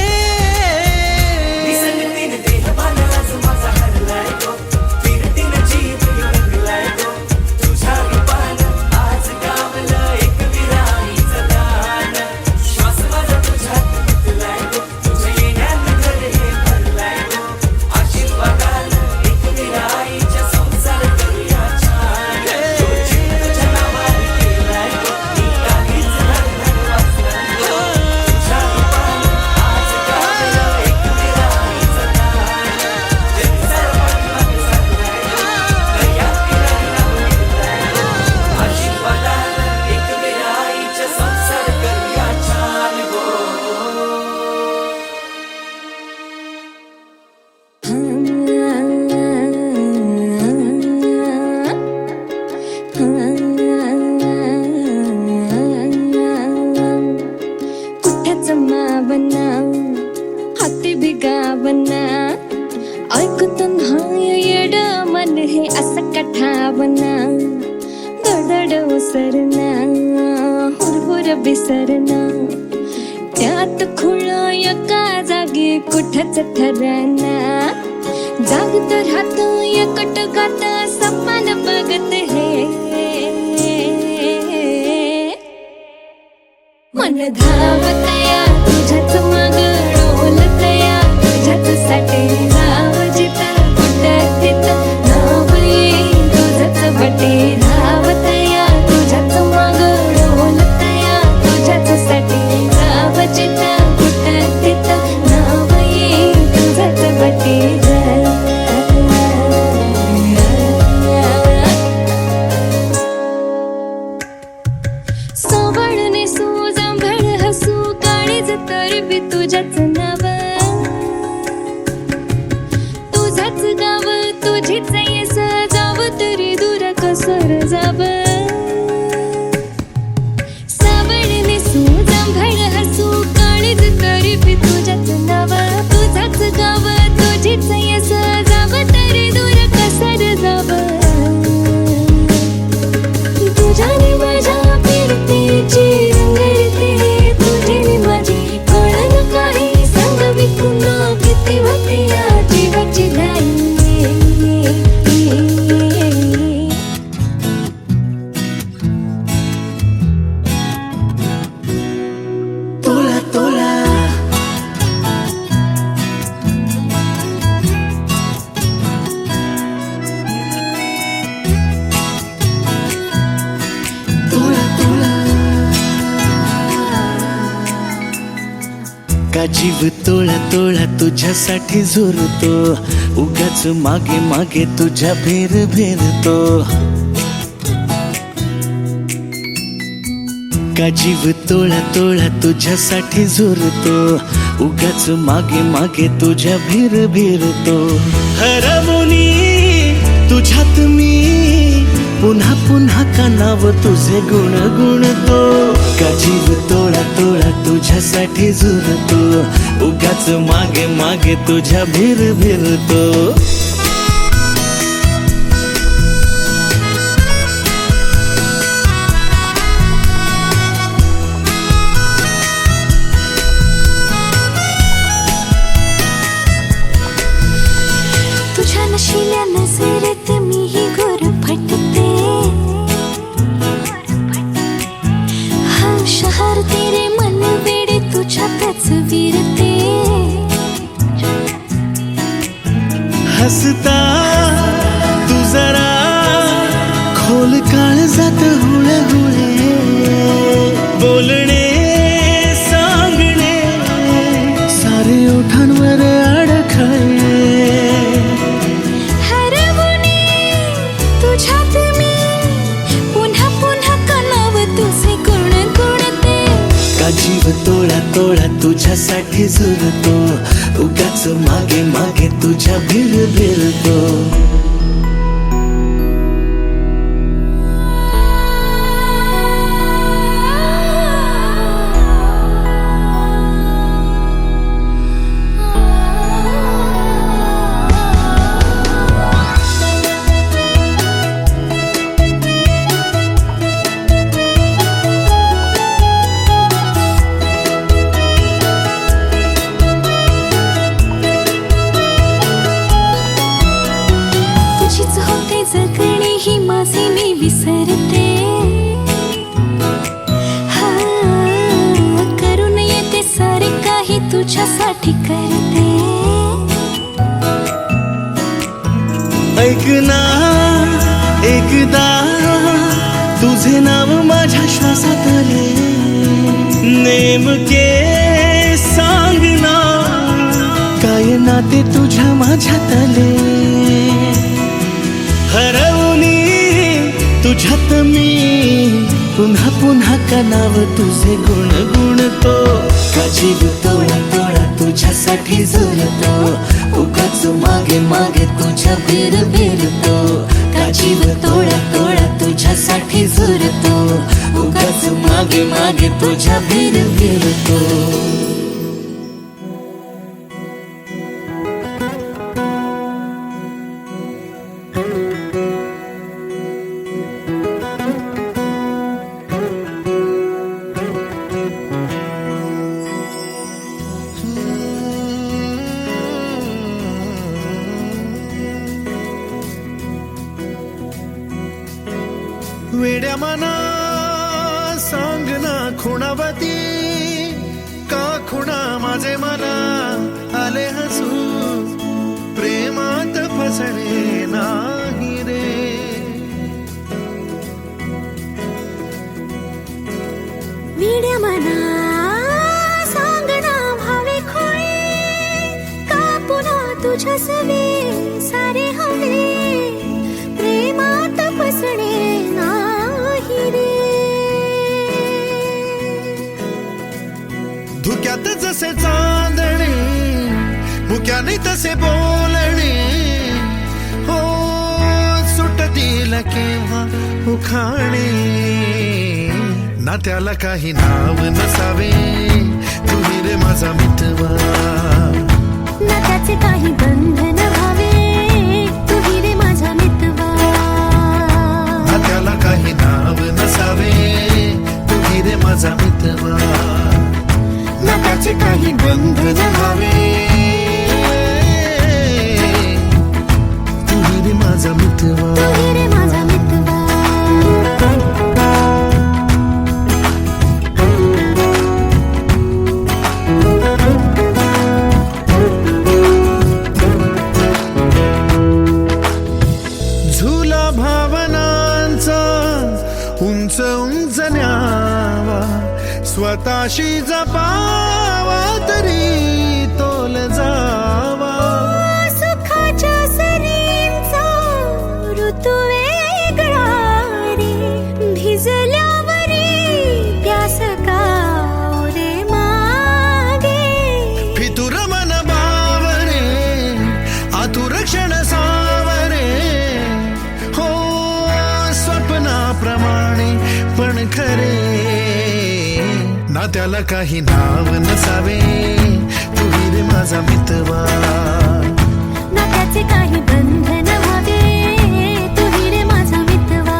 निसंगतीन देह बाणाच माझा हरलाय गो फिरतीन जीव यो रंगलाय गो तुझ्या रूपानं आज गावलं एक विराईचं दान श्वास माझा तुझ्यात गुंतलाय गो तुझ्या येण्यानं घर हे भरलाय गो आशीर्वादानं एक विराईच्या संसार करूया छान जो जीव तुझ्या नावावर केलाय गो मी काहीच धडधड वाचलाय गो तुझ्या रूपानं आज गावलं एक विराईचं दान जग सर्वांना विसरलाय गो दर्यात किनारा उडलाय गो आशीर्वादानं एक विराईच्या संसार करूया छान गो कुठ्याच मावना हाती बिगावना ऐकत नाही येड मन हे असं कठावना दडड उसरना हुरहुर बिसरना त्यात खुळ एका जागी कुठच ठरना जागत राहत एकट गात सपन बघत हे मन धावतया तुझ्याच मग डोलतया तुझ्याच साठी नाव जिता कुठं तिथं नाव येईल तुझंच बटे धावतया तुझ्याच मग डोलतया तुझ्याच साठी नाव जिता कुठं तिथं नाव येईल तुझंच बटे सावळने जांभळ हसू काळीज तर बी तुझ्याच नाव तुझाच गाव तुझीच येस जाव तरी दूर कसर जाव सावळने जांभळ हसू काळीज तरी बी तुझ्याच नाव तुझाच गाव तुझीच येस जाव का जीव तोळा तोळा तुझ्यासाठी झुरतो, उगाच मागे मागे तुझ्या भेर भेरतो. का जीव तोळा तोळा तुझ्यासाठी झुरतो, उगाच मागे मागे तुझ्या भेर भेरतो. हरवणी तुझ्यात मी पुन्हा पुन्हा का नाव तुझे गुण गुणतो. का जीव तोळा तोळा तुझ्यासाठी झुरतो, उगाच मागे मागे तुझ्या भेर भेरतो. तुझ्या नशिल्या नजरेत मीही गोर फटते. हा शहर तेरे मन वेडे तुझ्यातच विरते. हसता तू जरा खोल काळजात हुळे हुळे, बोलणे सांगणे सारे ओठांवर अडखळे. हरवणे तुझ्यात मी पुन्हा पुन्हा कनाव तुझे गुण गुणते. का जीव तोळा तोळा तुझ्यासाठी झुरतो, उगाच मागे मागे तुझ्या भेर भेरतो. तुझीच होते जगणे ही माझे मी विसरते. हा करून येते सारे काही तुझ्यासाठी करते. ऐक ना एकदा तुझे नाव माझ्या श्वासात आले, नेमके सांग ना काय नाते तुझ्या माझ्यात आले. हरवणी तुझ्यात मी पुन्हा पुन्हा का नाव तुझे गुण गुणतो. का जीव तोळा तोळा तुझ्यासाठी झुरतो, उगाच मागे मागे तुझ्या भेर भेरतो. का जीव तोळा तोळा तुझ्यासाठी झुरतो, उगाच मागे मागे तुझ्या भेर भेरतो. वेड्या मना सांग ना खुणावती, का खुणा माझे मला आले हसू. प्रेमात फसणे नाही रे. वेड्या मना सांगणा भावे खोळे, का पुन्हा तुझ्या सवे सारे हवे. प्रेमात फसणे नाही रे. धुक्यात जसे चांदणे मुक्याने तसे बोलणे, हो सुटतील केव्हा उखाणे. ना त्याला काही नाव नसावे, तुम्ही रे माझा मितवा. ना त्याचे काही बंधन व्हावे, तुम्ही रे माझा मितवा. ना त्याला काही नाव नसावे, तुम्ही रे माझा मितवा. ना त्याचे काही बंधन व्हावे, तुम्ही रे माझा मितवा. तुम्ही रे माझा मितवा. झुला भावनांचा उंच उंच न्यावा, स्वतः स्वतःशी जपावा तरी तोल जावा. सुखाच्या सरींचा ऋतू वेगळा रे, भिजल्यावरी प्यास का रे मागे. फितुर मन बावरे आतुर क्षण सावरे, हो स्वप्नाप्रमाणे पण खरे. ना त्याला काही नाव नसावे, तू रे माझा मितवा. ना त्याचे काही बंधन व्हावे, तू रे माझा मितवा.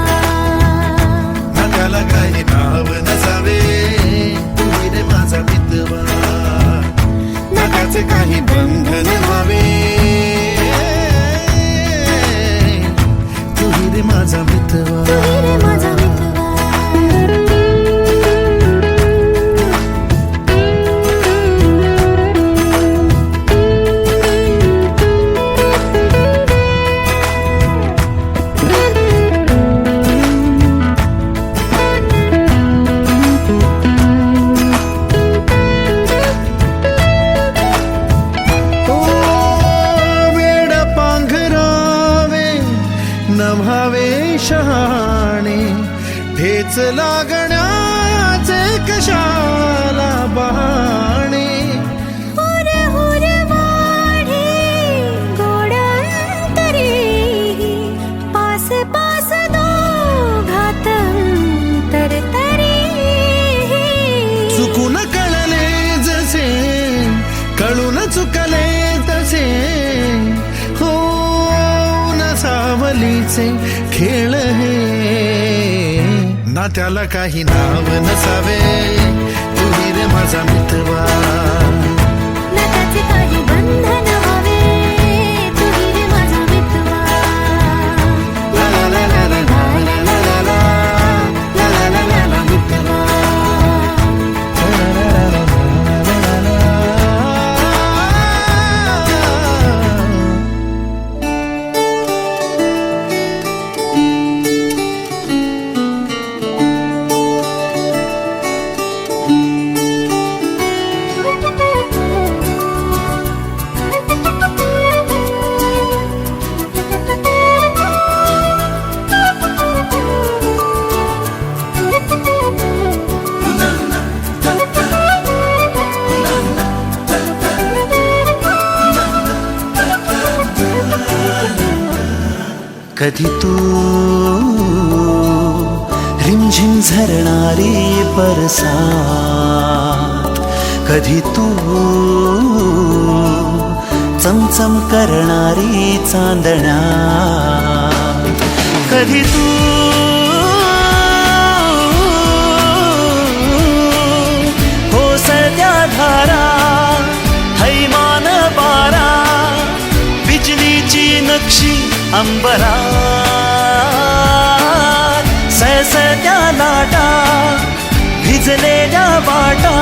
ना त्याला काही नाव नसावे, तू रे माझा मितवा. ना त्याचे काही बंधन व्हावे, तू रे माझा मितवा. तू रे माझा मितवा. नभावे शहाणे ठेच लागण्याचे कशाला बहाणे. हुर हुर वाढे गोड अंतरे, पास पास दोघात अंतर तरी. चुकून कळले जसे कळून चुकले तसे, हो सावलीचे खेळ हे. ना त्याला काही नाव नसावे, तू रे माझा मितवा. ना त्याचे काही बंधन व्हावे, तू रे माझा मितवा. ला ला ला ला ला ला ला ला ला ला ला ला ला ला मितवा. कधी तू रिमझिम झरणारी बरसात, कधी तू चमचम करणारी चांदण्या, कधी तू कोसळत्या धारा, हैमान बारा, बिजलीची नक्षी अंबरात, सळसळत्या लाटा, भिजलेल्या वाटा,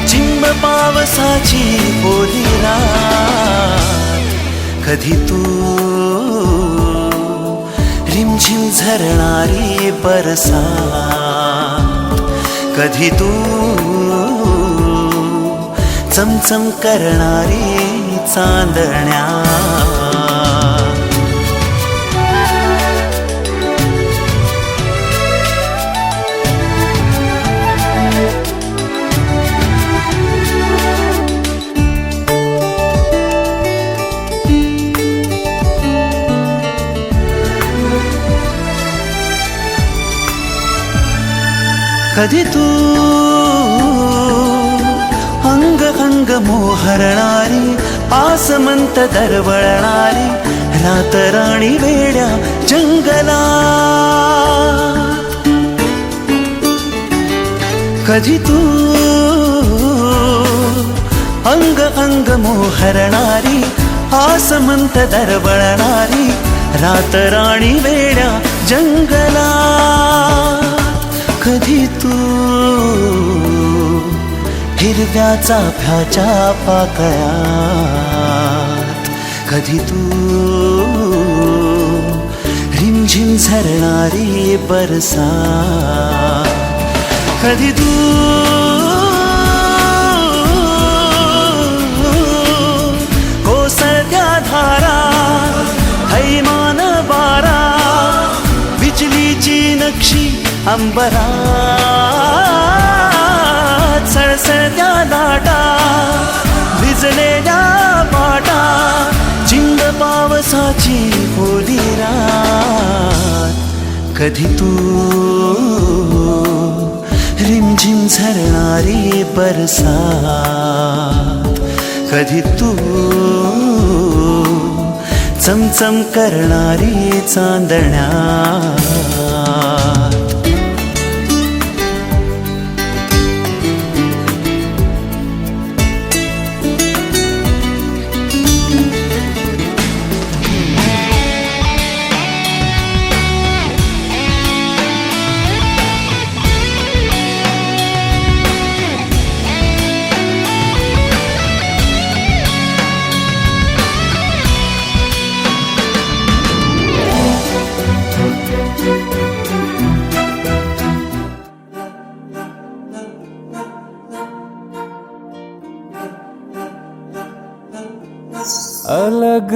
चिंब पावसाची ओली रात. कधी तू रिमझिम झरणारी बरसात, कधी तू चमचम करणारी चांदण्या. कधी तू अंग अंग मोहरणारी, आसमंत दरवळणारी, रातराणी वेड्या जंगलात. कधी तू अंग अंग मोहरणारी, आसमंत दरवळणारी, रातराणी वेड्या जंगलात. कधी तू हिरव्या चाफ्याच्या पाकळ्यात, कधी तू रिमझिम झरणारी बरसात, कधी तू अंबरात सळसळत्या लाटा भिजलेल्या पाटा चिंब पावसाची ओली रात कधी तू रिमझिम झरणारी बरसात कधी तू चमचम करणारी चांदण्यात अलग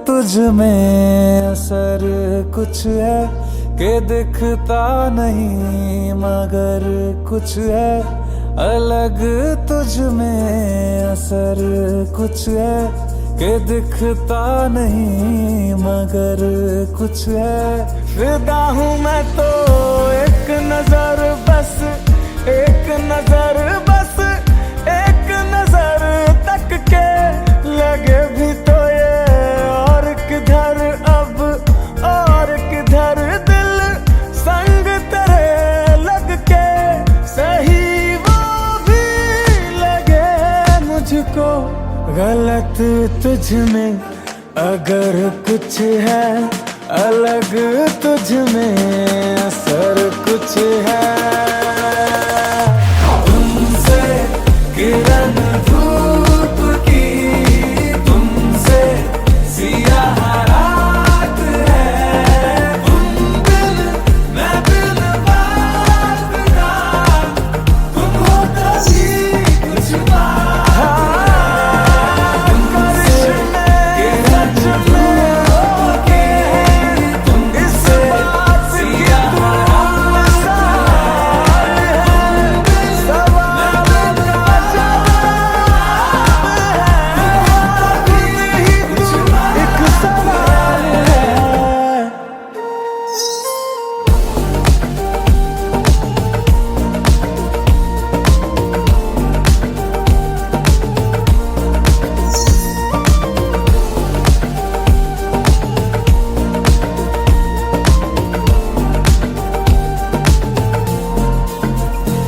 तुझ में असर कुछ है कि दिखता नहीं मगर कुछ है अलग तुझ में असर कुछ है कि दिखता नहीं मगर कुछ है फिदा हूँ मैं तो एक नजर बस एक नजर बस एक नजर तक के लगे भी तो ये और किधर अब और किधर दिल संग तेरे लग के सही वो भी लगे मुझको गलत तुझ में अगर कुछ है अलग तुझ में असर कुछ है तुमसे किरण धूप की तुमसे सियाह रात है तुम बिन मैं बिन बात का तुम हो कभी कुछ बात करिश्मे सच में होके तुम इस बात की तुम मिसाल है सवाल का जवाब है तुम ही तुम एक सवाल है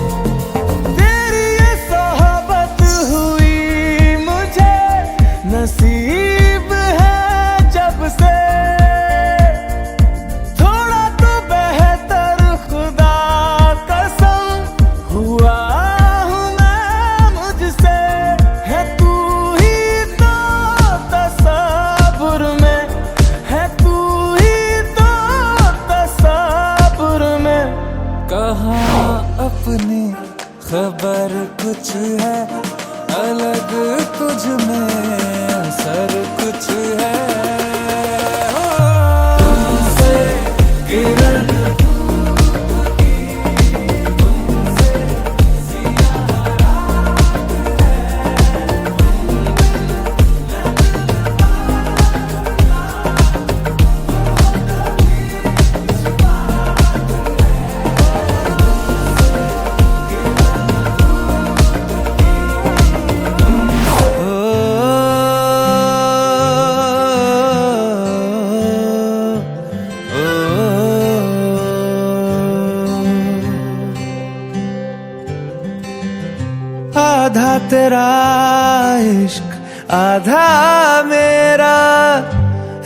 तेरी ये सोहबत हुई मुझे नसीब है जब से थोड़ा तो बेहतर खुदा कसम हुआ हूँ मैं मुझसे है तू ही तो तसव्वुर में है तू ही तो तसव्वुर में कहाँ अपनी खबर कुछ है अलग तुझ में असर कुछ है तुमसे किरण आधा तेरा इश्क आधा मेरा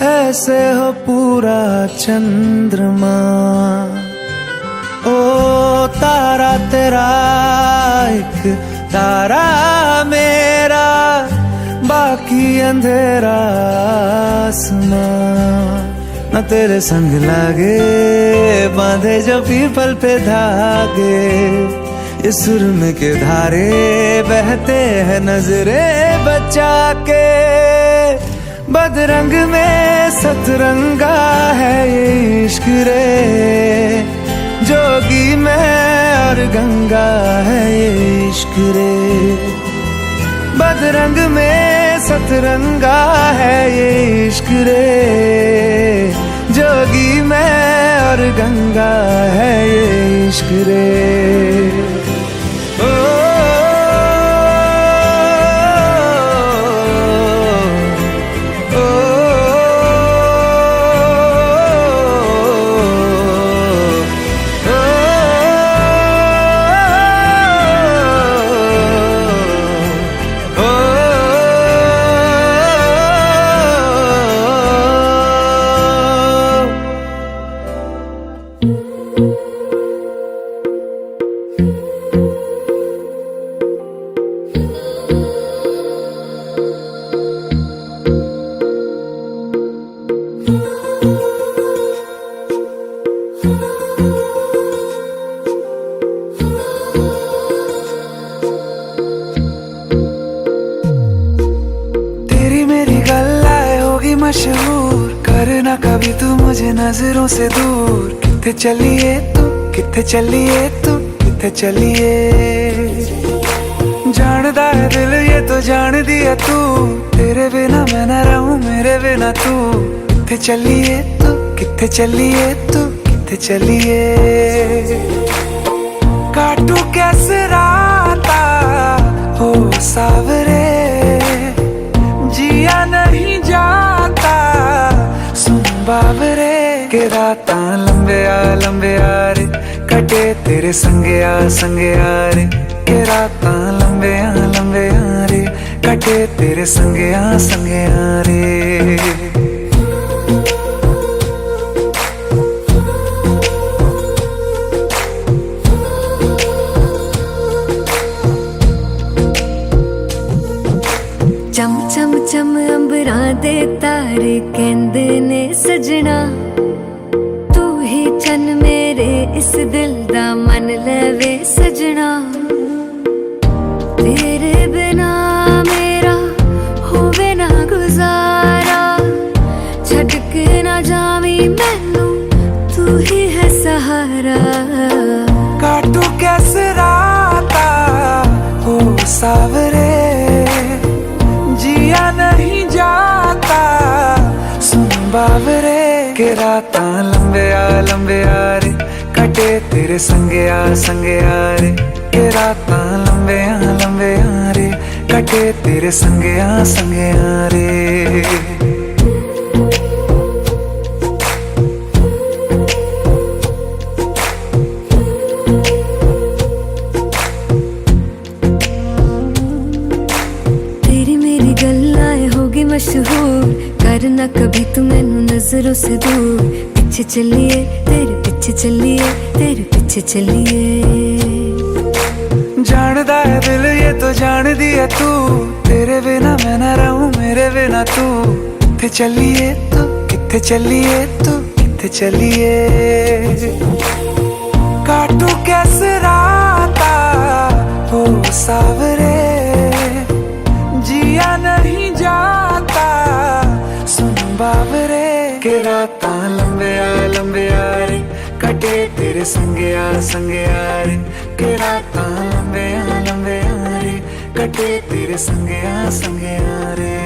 ऐसे हो पूरा चंद्रमा ओ तारा तेरा एक तारा मेरा बाकी अंधेरा आसमां न तेरे संग लागे बांधे जो पीपल पे धागे इस सुर में के धारे बहते हैं नजरे बचा के बदरंग में सतरंगा है ये इश्क रे जोगी मैं और गंगा है ये इश्क रे, बदरंग में सतरंगा है ये इश्क रे, जोगी मैं और गंगा है ये इश्क रे। ओ, मशहूर करना कभी तू मुझे नजरों से दूर। किथे चलिए तू, किथे चलिए तू, किथे चलिए, जानदा है दिल ये तो जान दिया तू, तेरे बिना मैं न रहूं मेरे बिना तू। किथे चलिए तू, किथे चलिए तू, किथे चलिए, काटू कैसे राता हो सावरे, जिया नहीं जाता सुन बाबरे, के राता लंबे आ रे, कटे तेरे संगे आ रे, के राता लंबे आ रे, कटे तेरे संगे आ रे। चम चम चम अंबरां दे तारे कहंदे ने सजना, तू ही चन मेरे इस दिल दा मन लवे सजना। तेरे बिना मेरा होवे ना गुजारा, छड़ के ना जावी मैनू तू ही है सहारा। काटू कैसे राता हो सावरे, जिया नहीं जाता सुन बाबरे, के राता लंबे आ रे, कटे तेरे संगे आ रे, के राता लंबे आ रे, कटे तेरे संगे आ रे। मशहूर करना कभी तू मैनू नजरों से दूर। पीछे चलिए तेरे पीछे चलिए, तेरे पीछे चलिए, जानदा है दिल ये तो जान दिया तू, तेरे बिना मैं न रहूं मेरे बिना तू। किथे चलिए तू, किथे चलिए तू, किथे चलिए, काटू कैसे राता हो सावरे, जिया नहीं जाता सुन बाबरे, के राता लंबे आ रे, कटे तेरे संगे आ रे, के राता लंबे आ रे, कटे तेरे संगे आ रे।